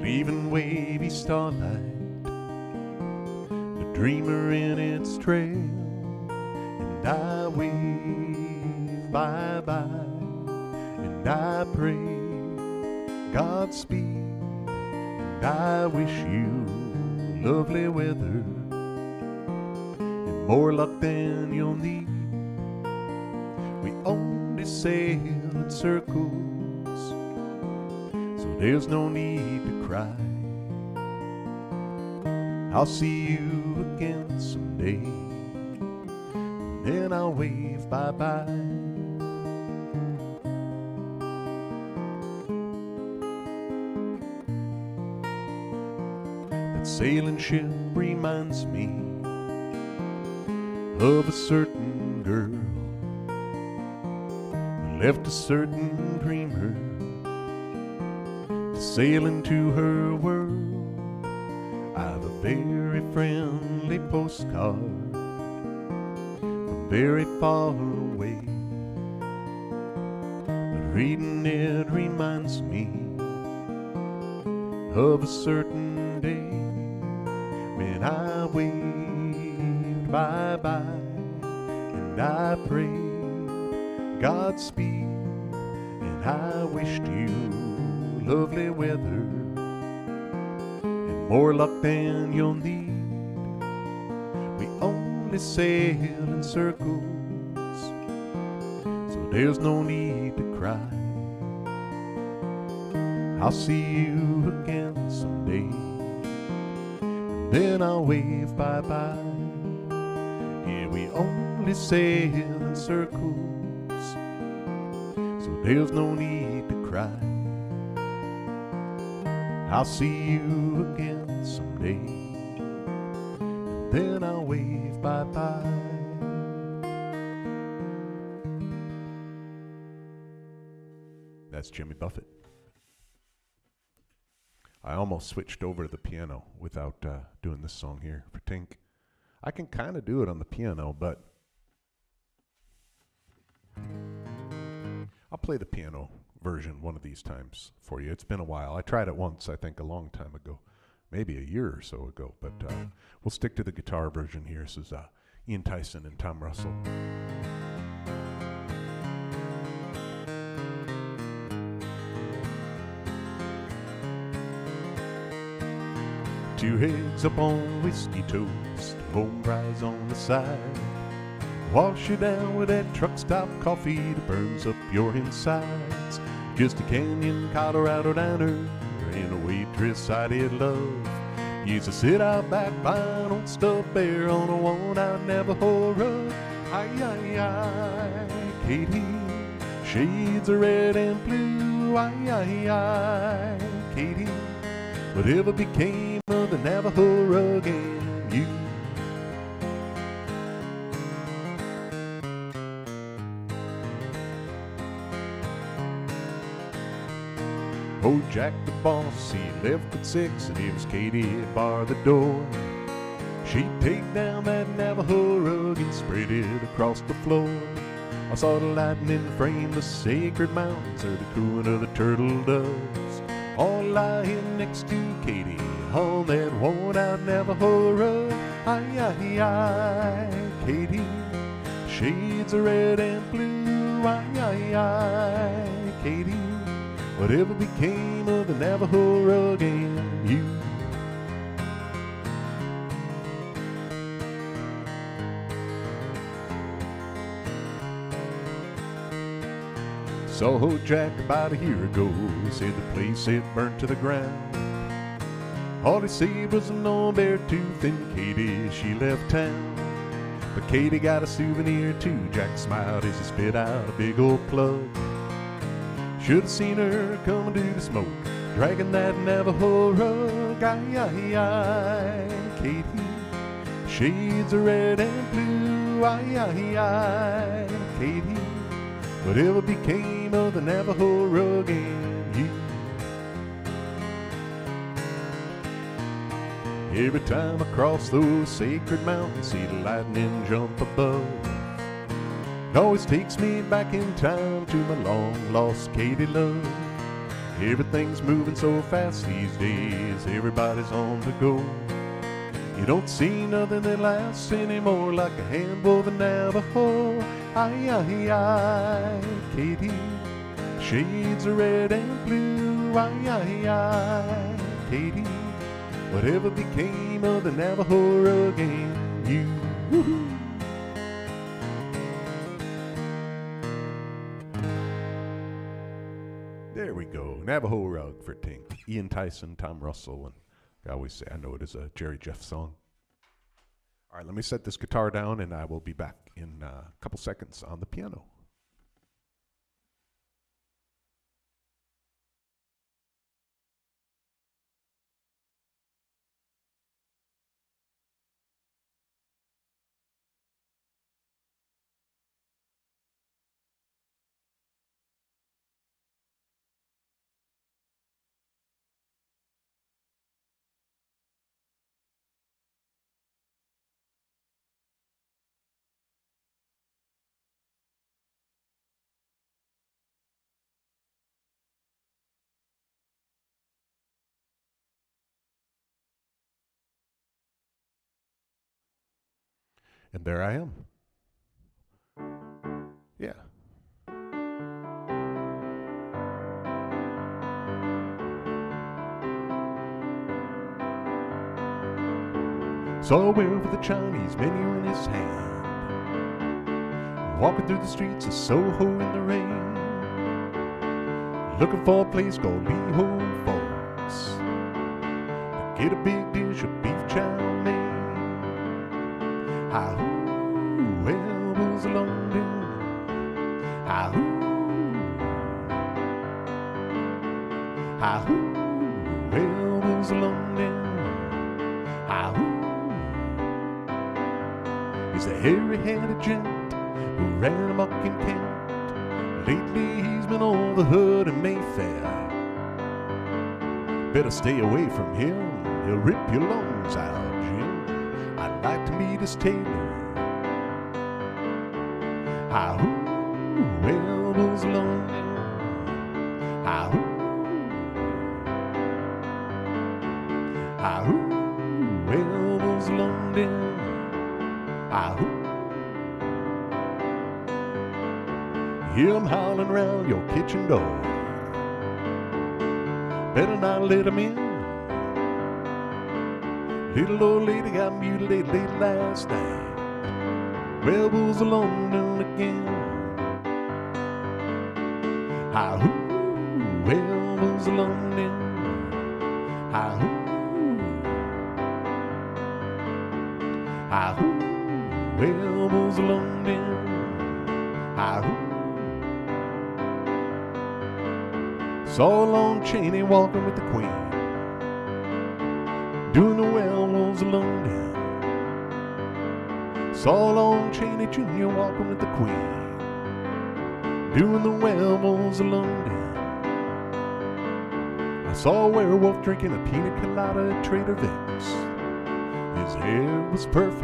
leaving wavy starlight, the dreamer in its trail. And I wave bye-bye, and I pray Godspeed, and I wish you lovely weather and more luck than you'll need. We only sail in circles, so there's no need to cry. I'll see you again someday, and then I'll wave bye-bye. Sailing ship reminds me of a certain girl who left a certain dreamer to sail into her world. I've a very friendly postcard from very far away, but reading it reminds me of a certain day when I waved bye-bye and I prayed Godspeed, and I wished you lovely weather and more luck than you'll need. We only sail in circles, so there's no need to cry. I'll see you again someday, then I'll wave bye-bye. Yeah, we only sail in circles, so there's no need to cry. I'll see you again someday, and then I'll wave bye-bye. That's Jimmy Buffett. I almost switched over to the piano without doing this song here for Tink. I can kind of do it on the piano, but I'll play the piano version one of these times for you. It's been a while. I tried it once, I think, a long time ago, maybe a year or so ago, but we'll stick to the guitar version here. This is Ian Tyson and Tom Russell. Two eggs up on whiskey toast, home fries on the side. Wash you down with that truck stop coffee that burns up your insides. Just a Canyon, Colorado diner, and a waitress I did love. Used to sit out back buying old stuffed bear on a worn-out Navajo rug. Aye, aye, aye, Katie, shades of red and blue. Aye, aye, aye, Katie, whatever became of the Navajo rug and you? Oh, Jack the boss, he left at 6, and it was Katie bar the door. She'd take down that Navajo rug and spread it across the floor. I saw the lightning frame the sacred mountains, or the cooing of the turtle doves, all lying next to Katie on that worn-out Navajo rug. Aye, aye, aye, Katie, shades of red and blue. Aye, aye, aye, Katie, whatever became of the Navajo rug and you? Saw Jack about a year ago. He said the place had burnt to the ground. All he said was no bear tooth, and Katie, she left town. But Katie got a souvenir too. Jack smiled as he spit out a big old plug. Should've seen her coming to the smoke, dragging that Navajo rug. Aye, aye, aye, Katie, shades of red and blue. Aye, aye, aye, Katie, whatever became of the Navajo rug and you? Every time I cross those sacred mountains, see the lightning jump above. It always takes me back in time to my long-lost Katie love. Everything's moving so fast these days, everybody's on the go. You don't see nothing that lasts anymore like a handful of Navajo. Aye, aye, aye, Katie, shades of red and blue. Aye, aye, aye, Katie, whatever became of the Navajo rug and you? Woo-hoo. There we go. Navajo Rug for Tink. Ian Tyson, Tom Russell, and I always say I know it is a Jerry Jeff song. All right, let me set this guitar down, and I will be back in a couple seconds on the piano. And there I am. Yeah. Saw a whale with a Chinese menu in his hand, walking through the streets of Soho in the rain, looking for a place called Lee Ho Falls to get a big dish of beef chow mein. Ah-hoo, elbows London. Ah-hoo, ah-hoo, elbows London. Ah-hoo. He's a hairy-headed gent who ran amok in Kent. Lately he's been on the hood in Mayfair. Better stay away from him, he'll rip your lungs out, Jim. I'd like to meet his tailor. Ah-hoo, elbows London. Ah-hoo, ah-hoo, elbows London. Ah-hoo. Hear him howling round your kitchen door. Better not let him in. Little old lady got mutilated late last night. Elbows London again. Ah-hoo, elbows London. Ah-hoo, ah-hoo, elbows London. Ah-hoo. Saw Lon Chaney walking with the Queen, doing the elbows London. Saw Lon Chaney Jr. walking with the Queen, doing the elbows London. saw a werewolf drinking a pina colada at Trader Vic's. His hair was perfect.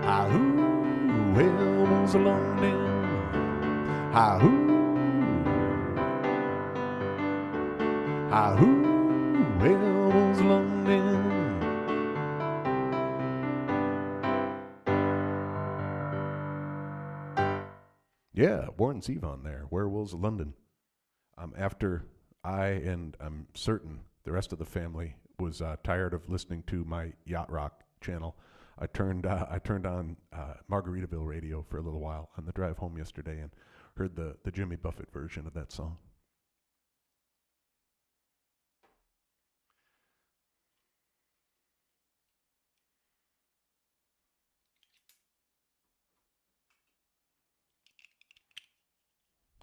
Hi-hoo, Elmo's London. Hi-hoo. Hi-hoo, Elmo's London. Yeah, Warren Zevon there, Werewolves of London. After I, and I'm certain the rest of the family, was tired of listening to my yacht rock channel, I turned on Margaritaville radio for a little while on the drive home yesterday and heard the Jimmy Buffett version of that song.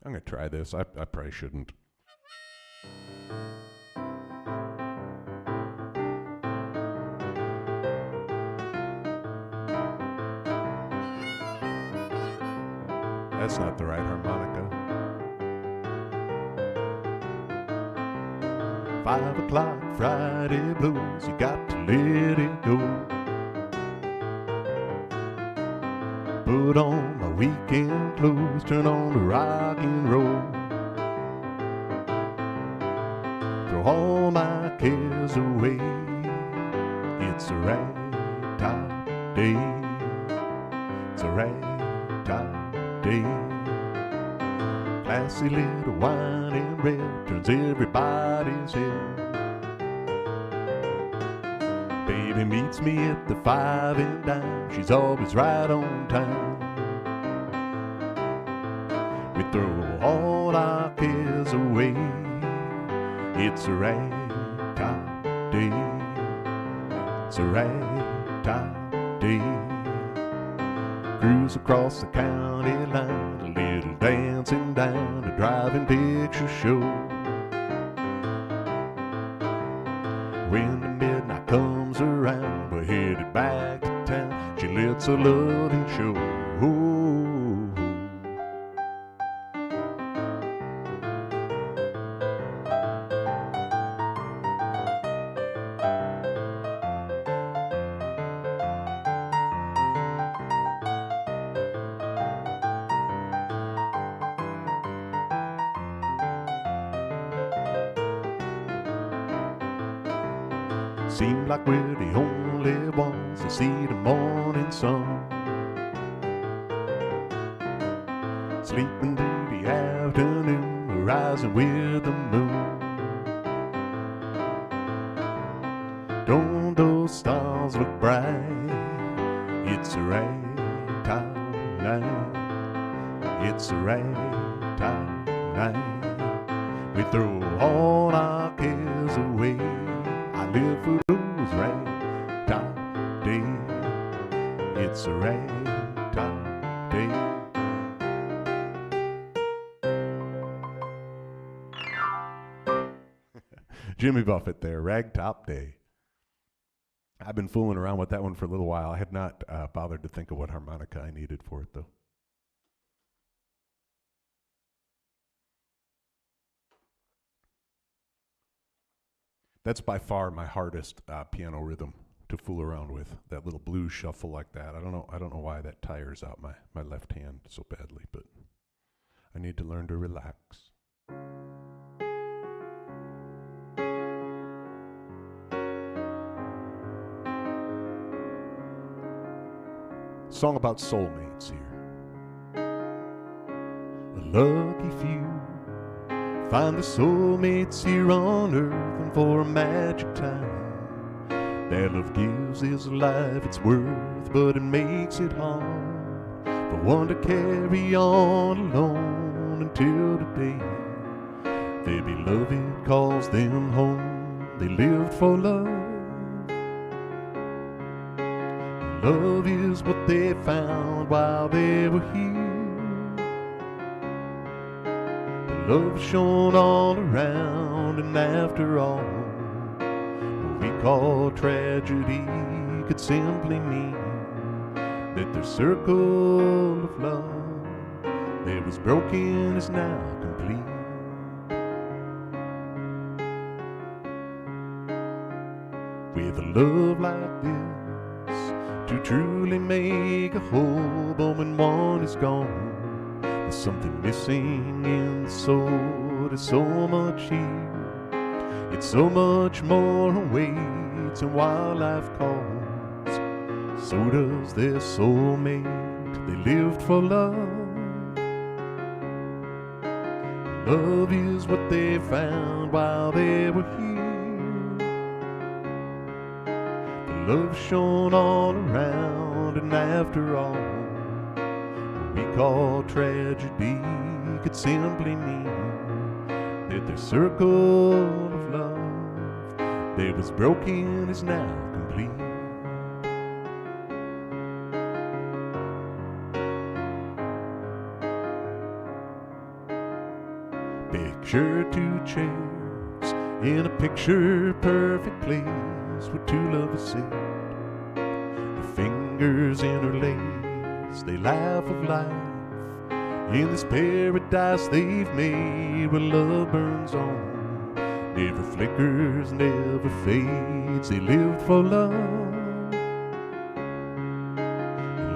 I'm going to try this. I probably shouldn't. That's not the right harmonica. 5 o'clock Friday blues, you got to let it go. Put on my weekend clothes, turn on the rock and roll. Throw all my cares away. It's a ragtime day. It's a ragtime day. Classy little wine and red turns everybody's head. Baby meets me at the 5 and dime. She's always right on time. We throw all our cares away. It's a ragtime day. It's a ragtime day. Cruise across the county line, a little dancing down a drive-in picture show. When the midnight comes around, we're headed back to town. She lets her loving show. Seem like we're the only ones that see the morning sun. Sleeping through the afternoon, rising with the moon. Don't those stars look bright? It's a ragtime night. It's a ragtime night. We throw all our cares away. I live for those ragtime days. It's a ragtime day. Jimmy Buffett there, Ragtop Day. I've been fooling around with that one for a little while. I had not bothered to think of what harmonica I needed for it, though. That's by far my hardest piano rhythm to fool around with. That little blues shuffle like that. I don't know why that tires out my left hand so badly, but I need to learn to relax. Song about soulmates here. A lucky few find the soulmates here on earth, and for a magic time that love gives is life its worth, but it makes it hard for one to carry on alone until the day their beloved calls them home. They lived for love. Love is what they found while they were here. The love shone all around, and after all, what we call tragedy could simply mean that their circle of love that was broken is now complete. love like this to truly make a whole, but when one is gone, there's something missing in the soul. There's so much here, it's so much more awaits, and while life calls, so does their soulmate. They lived for love. Love is what they found while they were here. The love shone all around, and after all, what we call tragedy could simply mean that their circle of love that was broken is now complete. Picture two chairs in a picture-perfect place where two lovers sit. Their fingers interlace, they laugh of life in this paradise they've made where love burns on, never flickers, never fades. They lived for love.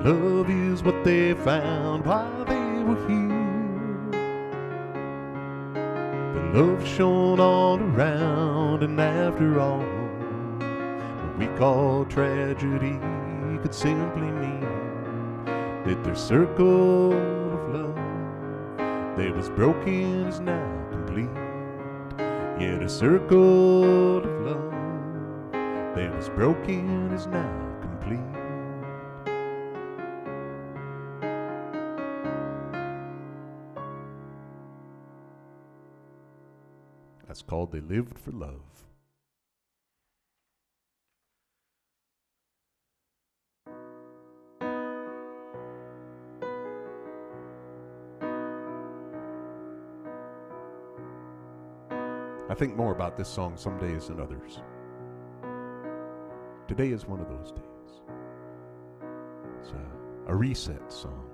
Love is what they found while they were here. Love shone all around, and after all, what we call tragedy could simply mean that their circle of love that was broken is now complete. Yeah, the circle of love that was broken is now complete. That's called They Lived for Love. I think more about this song some days than others. Today is one of those days. It's a reset song.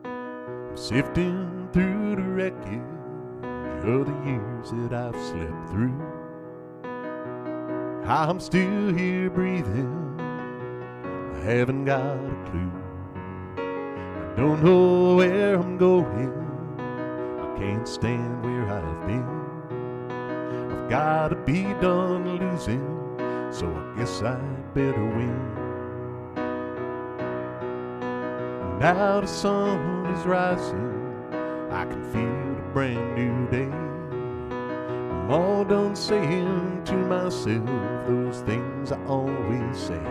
I'm sifting through the wreckage of the years that I've slept through. I'm still here breathing, I haven't got a clue. I don't know where I'm going, I can't stand where I've been. I've gotta be done losing, so I guess I'd better win. And now the sun is rising, I can feel a brand new day. I'm all done saying to myself those things I always say.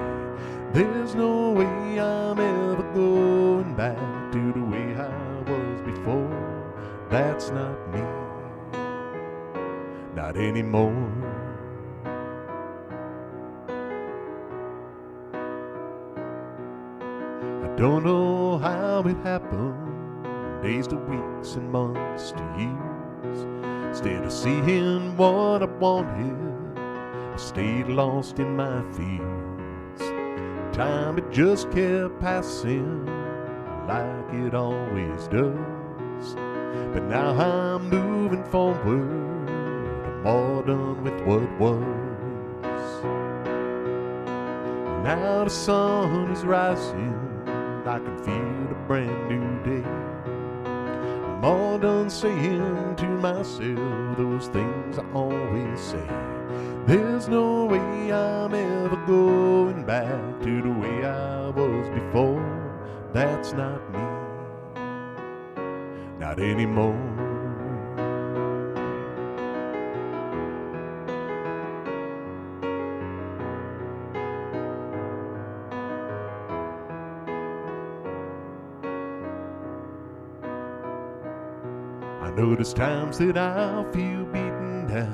There's no way I'm ever going back to the way I was before. That's not me, not anymore. I don't know how it happened, days to weeks and months to years. Instead of seeing what I wanted, I stayed lost in my fears. Time, it just kept passing like it always does. But now I'm moving forward, I'm all done with what was. Now the sun is rising, I can feel a brand new day. I'm all done saying to myself those things I always say. There's no way I'm ever going back to the way I was before. That's not me, not anymore. I know there's times that I feel beaten down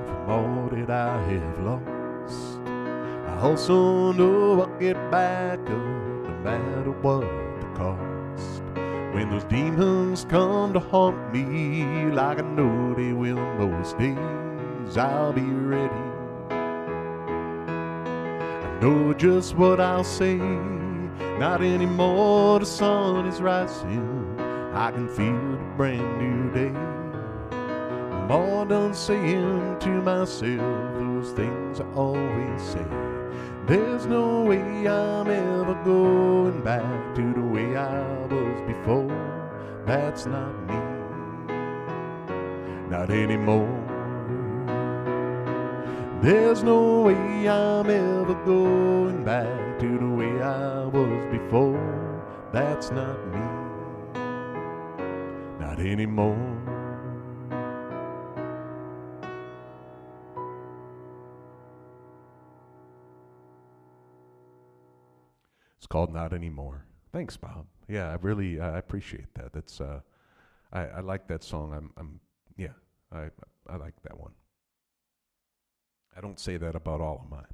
from all that I have lost. I also know I'll get back up no matter what the cost. When those demons come to haunt me, like I know they will most days, I'll be ready. I know just what I'll say, not anymore, the sun is rising, I can feel a brand new day. I'm all done saying to myself those things I always say. There's no way I'm ever going back to the way I was before. That's not me, not anymore. There's no way I'm ever going back to the way I was before. That's not me, not anymore. It's called Not Anymore. Thanks, Bob. Yeah, I really I appreciate that. That's I like that song. I like that one. I don't say that about all of mine.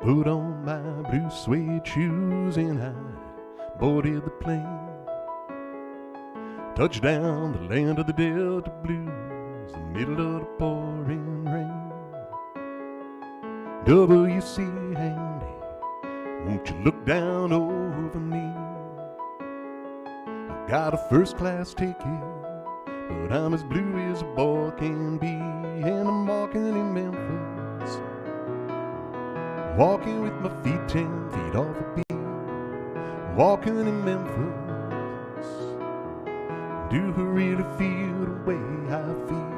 Put on my blue suede shoes and I boarded the plane. Touchdown, the land of the Delta Blues, the middle of the pouring rain. W.C. Handy, won't you look down over me? I got a first class ticket, but I'm as blue as a boy can be. And I'm walking in Memphis, walking with my feet 10 feet off a beat. Walking in Memphis, do I really feel the way I feel?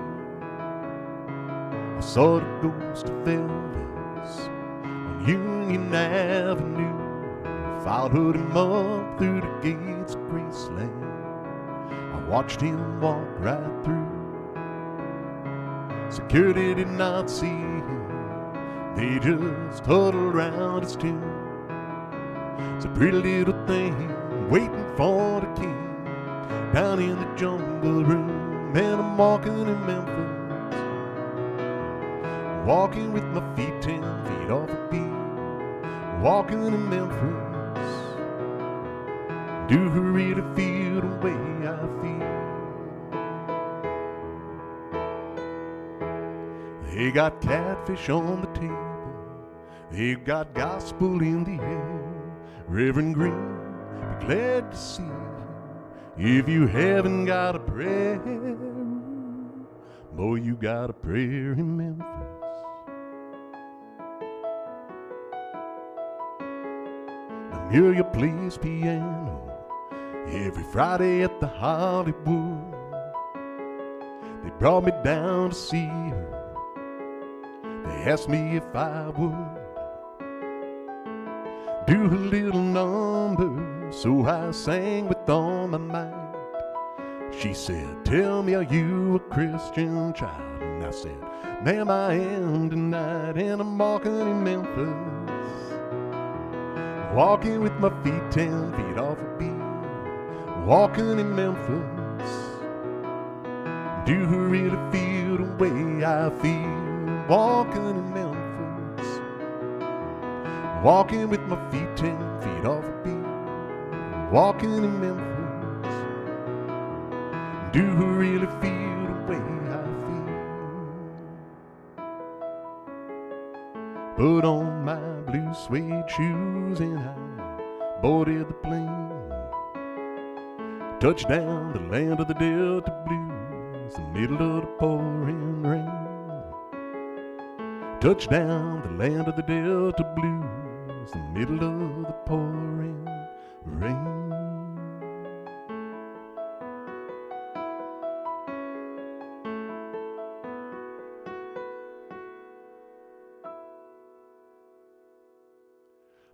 I saw the ghost of Elvis on Union Avenue. Followed him up through the gates of Graceland. I watched him walk right through. Security did not see him, they just huddled around his tomb. It's a pretty little thing waiting for the king down in the jungle room. And I'm walking in Memphis, walking with my feet 10 feet off a beat. Walking in Memphis, do I really feel the way I feel? They got catfish on the table, they've got gospel in the air. Reverend Green, be glad to see you if you haven't got a prayer. Boy, you got a prayer in Memphis. Amelia plays piano every Friday at the Hollywood. They brought me down to see her. They asked me if I would do a little number, so I sang with all my might. She said, tell me, are you a Christian child? And I said, ma'am, I am tonight. And I'm walking in Memphis, walking with my feet 10 feet off a beat. Walking in Memphis, do I really feel the way I feel? Walking in Memphis, walking with my feet 10 feet off a beat. Walking in Memphis, do I really feel the way I feel? Put on my blue suede shoes and I boarded the plane. Touchdown, the land of the Delta Blues, the middle of the pouring rain. Touchdown, the land of the Delta Blues, the middle of the pouring rain.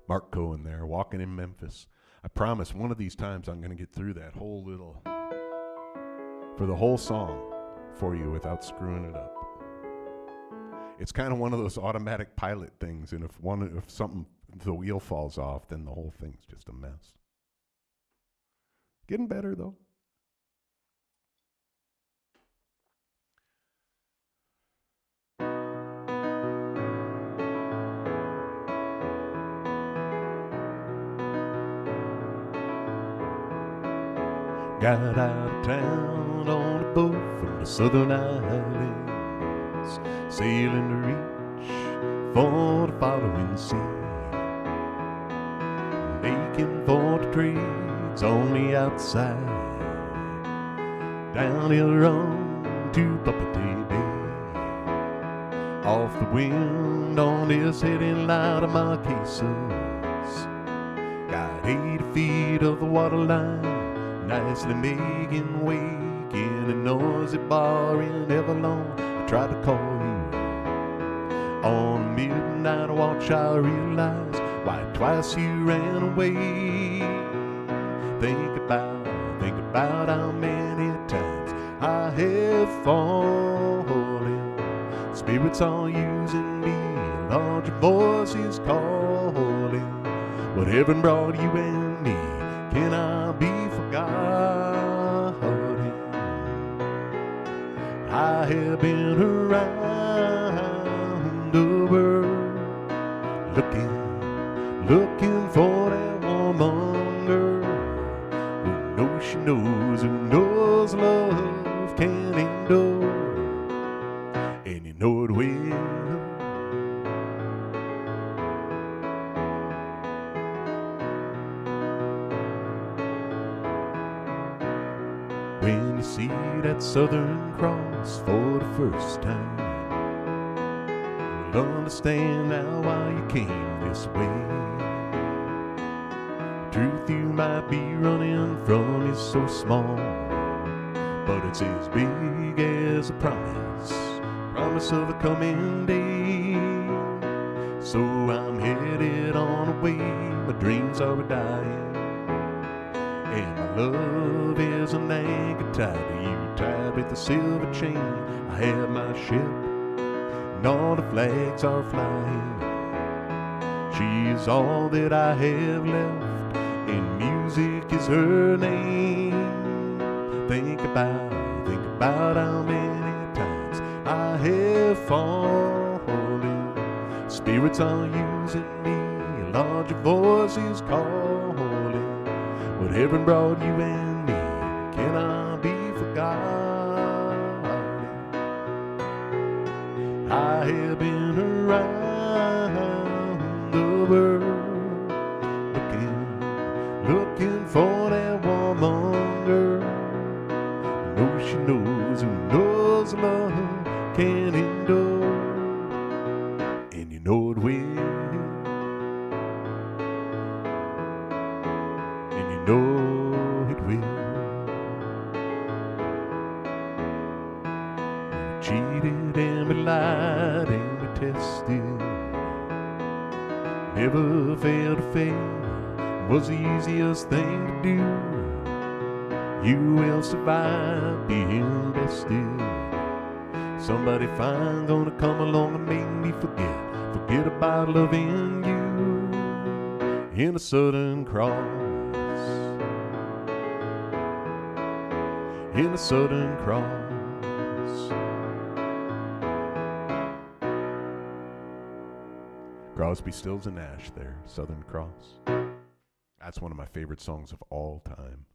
Mark Cohen there, walking in Memphis. I promise one of these times I'm going to get through that whole little, for the whole song for you without screwing it up. It's kind of one of those automatic pilot things, and if the wheel falls off, then the whole thing's just a mess. Getting better though. Got out of town on a boat from the southern islands. sailing to reach for the following sea, making for the trades on the outside, downhill run to Buffett Bay, off the wind on this heading light of my cases. Got 80 feet of the water line, nicely making wake in a noisy bar in Everlong. I tried to call you on midnight watch. I realized why twice you ran away. Think about how many times I have fallen. Spirits are using me, larger voices calling. What heaven brought you and me cannot be forgotten. I have been around the world looking for that woman girl who knows love can endure, and you know it will. When you see that Southern Cross for the first time, you'll understand now why you came this way. Truth you might be running from is so small, but it's as big as a promise of a coming day. So I'm headed on away, my dreams are dying, and my love is an anchor tied to you, tied with a silver chain. I have my ship, and all the flags are flying. She is all that I have left, and music is her name. Think about how many times I have fallen. Spirits are using me, larger voices calling. What heaven brought you and me cannot be forgotten. I have been around the world looking for that woman girl who knows love can endure, and you know it will, and you know it will. We cheated and we lied and we tested, never failed to fail, was the easiest thing to do. You will survive being bested. Somebody fine gonna come along and make me forget about loving you. In a Southern Cross, in a Southern Cross. Crosby, Stills and Nash there, Southern Cross. That's one of my favorite songs of all time.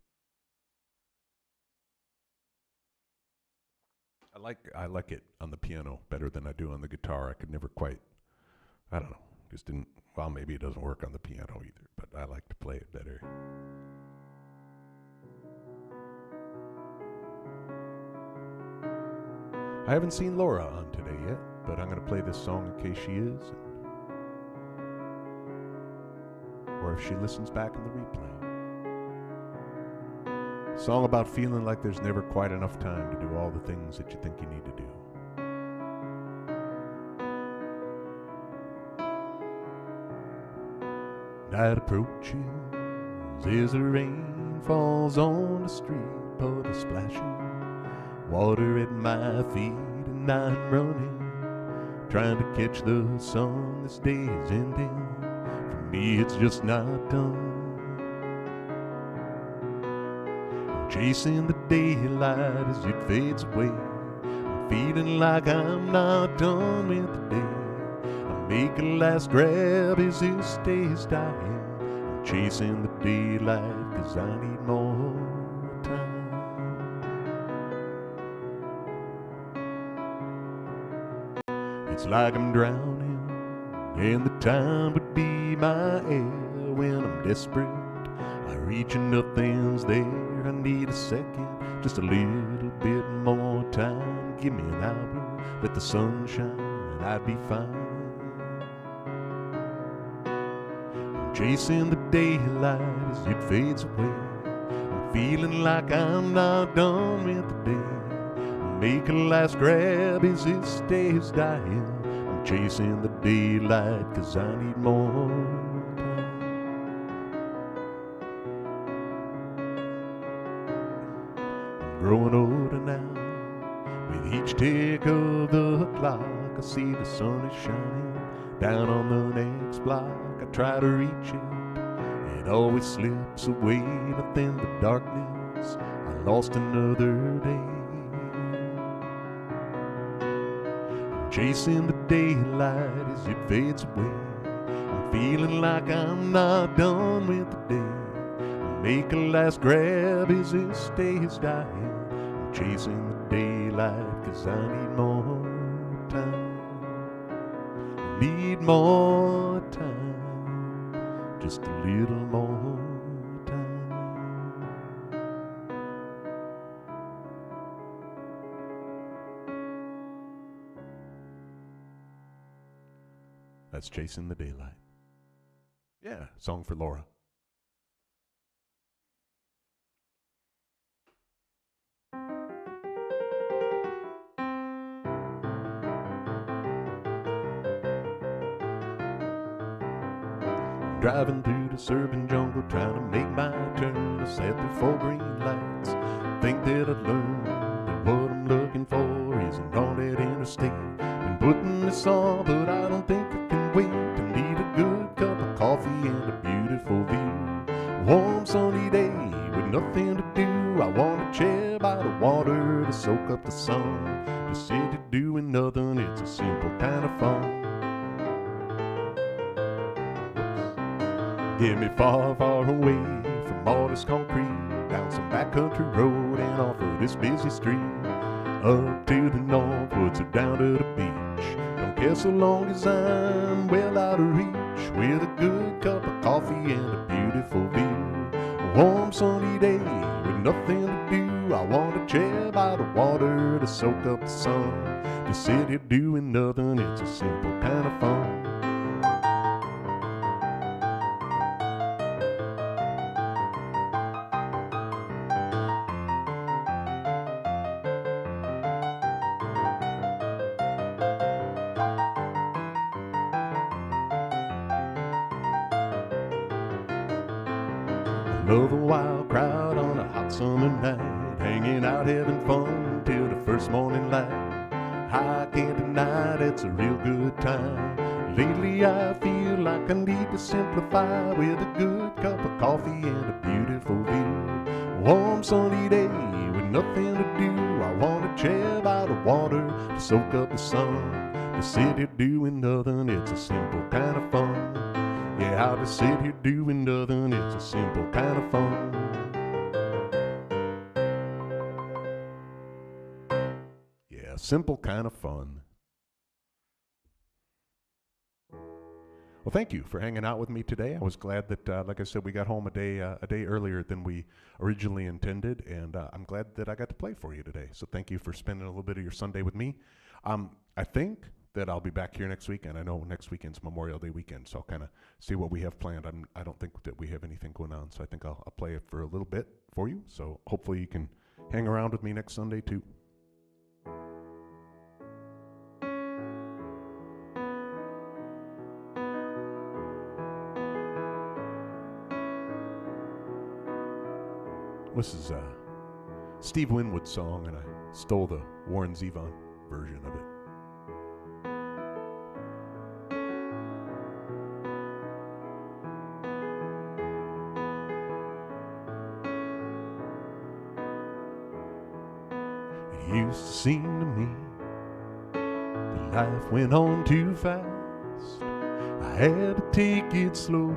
I like it on the piano better than I do on the guitar. I could never quite, I don't know, just didn't, well, maybe it doesn't work on the piano either, but I like to play it better. I haven't seen Laura on today yet, but I'm going to play this song in case she is, or if she listens back in the replay. Song about feeling like there's never quite enough time to do all the things that you think you need to do. Night approaches as the rain falls on the street, puddle splashing, water at my feet, and I'm running, trying to catch the sun. This day is ending, for me it's just not done. Chasing the daylight as it fades away, I'm feeling like I'm not done with the day. I make a last grab as this day is dying. I'm chasing the daylight 'cause I need more time. It's like I'm drowning, and the time would be my air. When I'm desperate, I reach and nothing's there. I need a second, just a little bit more time. Give me an hour, let the sun shine, and I'd be fine. I'm chasing the daylight as it fades away. I'm feeling like I'm not done with the day. Make a last grab as this day is dying. I'm chasing the daylight 'cause I need more time. I'm growing older now. With each tick of the clock, I see the sun is shining down on the next block. I try to reach it, it always slips away. Up in the darkness, I lost another day. Chasing the daylight as it fades away. I'm feeling like I'm not done with the day. I make a last grab as this day is dying. I'm chasing the daylight 'cause I need more time. I need more time, just a little more time. That's Chasing the Daylight. Yeah, song for Laura. Driving through the suburban jungle, trying to make my turn. I sat through 4 green lights. Think that I'd learned that what I'm looking for isn't on that interstate. Been putting this on, but I don't think I can wait. I need a good cup of coffee and a beautiful view. Warm sunny day with nothing to do. I want a chair by the water to soak up the sun. Just sit here doing nothing, it's a simple kind of fun. Get me far, far away from all this concrete, down some backcountry road and off of this busy street. Up to the north woods or down to the beach. Don't care so long as I'm well out of reach. With a good cup of coffee and a beautiful view. A warm sunny day with nothing to do. I want a chair by the water to soak up the sun. Just sit here doing nothing, it's a simple kind of fun. Love a wild crowd on a hot summer night, hanging out having fun till the first morning light. I can't deny it, it's a real good time. Lately I feel like I need to simplify with a good cup of coffee and a beautiful view. Warm sunny day with nothing to do. I want a chair by the water to soak up the sun. To sit here doing nothing, it's a simple kind of fun. Yeah, I'll just sit here doing nothing, it's a simple kind of fun. Yeah, simple kind of fun. Well, thank you for hanging out with me today. I was glad that, like I said, we got home a day earlier than we originally intended, and I'm glad that I got to play for you today. So thank you for spending a little bit of your Sunday with me. I think that I'll be back here next week, and I know next weekend's Memorial Day weekend, so I'll kind of see what we have planned. I don't think that we have anything going on, so I think I'll play it for a little bit for you. So hopefully you can hang around with me next Sunday too. This is Steve Winwood's song, and I stole the Warren Zevon version of it. It used to seem to me that life went on too fast. I had to take it slowly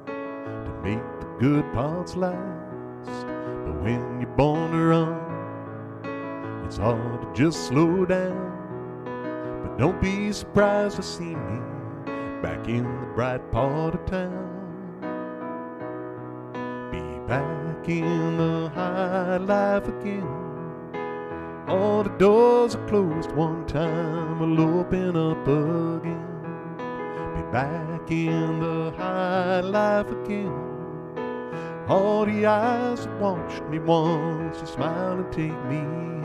to make the good parts last. But when you're born to run, it's hard to just slow down. But Don't be surprised to see me back in the bright part of town. Be back in the high life again. All the doors are closed one time, will open up again. Be back in the high life again. All the eyes that watched me once will smile and take me in.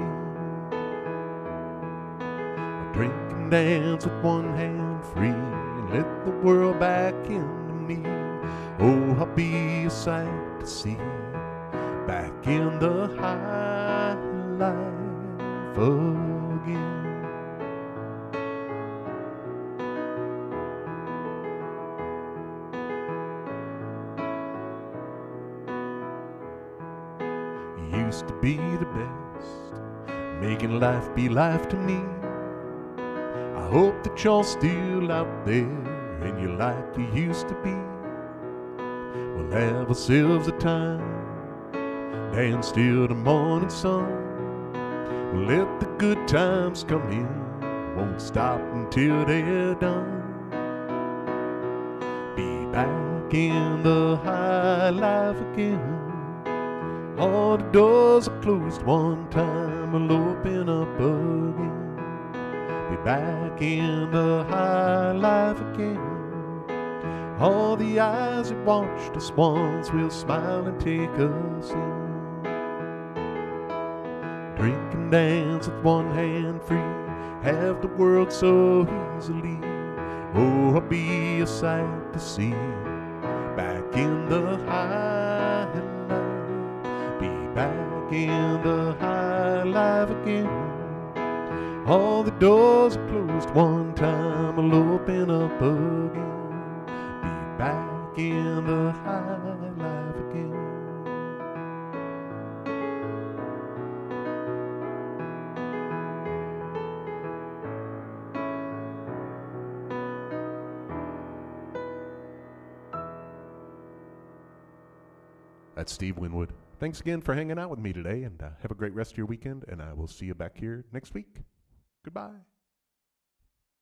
I'll drink and dance with one hand free and let the world back into me. Oh, I'll be a sight to see back in the high life again. Used to be the best, making life be life to me. I hope that you're still out there and you're like you used to be. We'll have ourselves a time, dance till the morning sun. We'll let the good times come in, won't stop until they're done. Be back in the high life again. All the doors are closed one time, will open up again. Be back in the high life again. All the eyes that watched us once will smile and take us in. Drink and dance with one hand free, have the world so easily. Oh, I'll be a sight to see back in the high life. Be back in the high life again. All the doors are closed one time, will open up again. Be back in the high life again. That's Steve Winwood. Thanks again for hanging out with me today, and have a great rest of your weekend, and I will see you back here next week. Goodbye.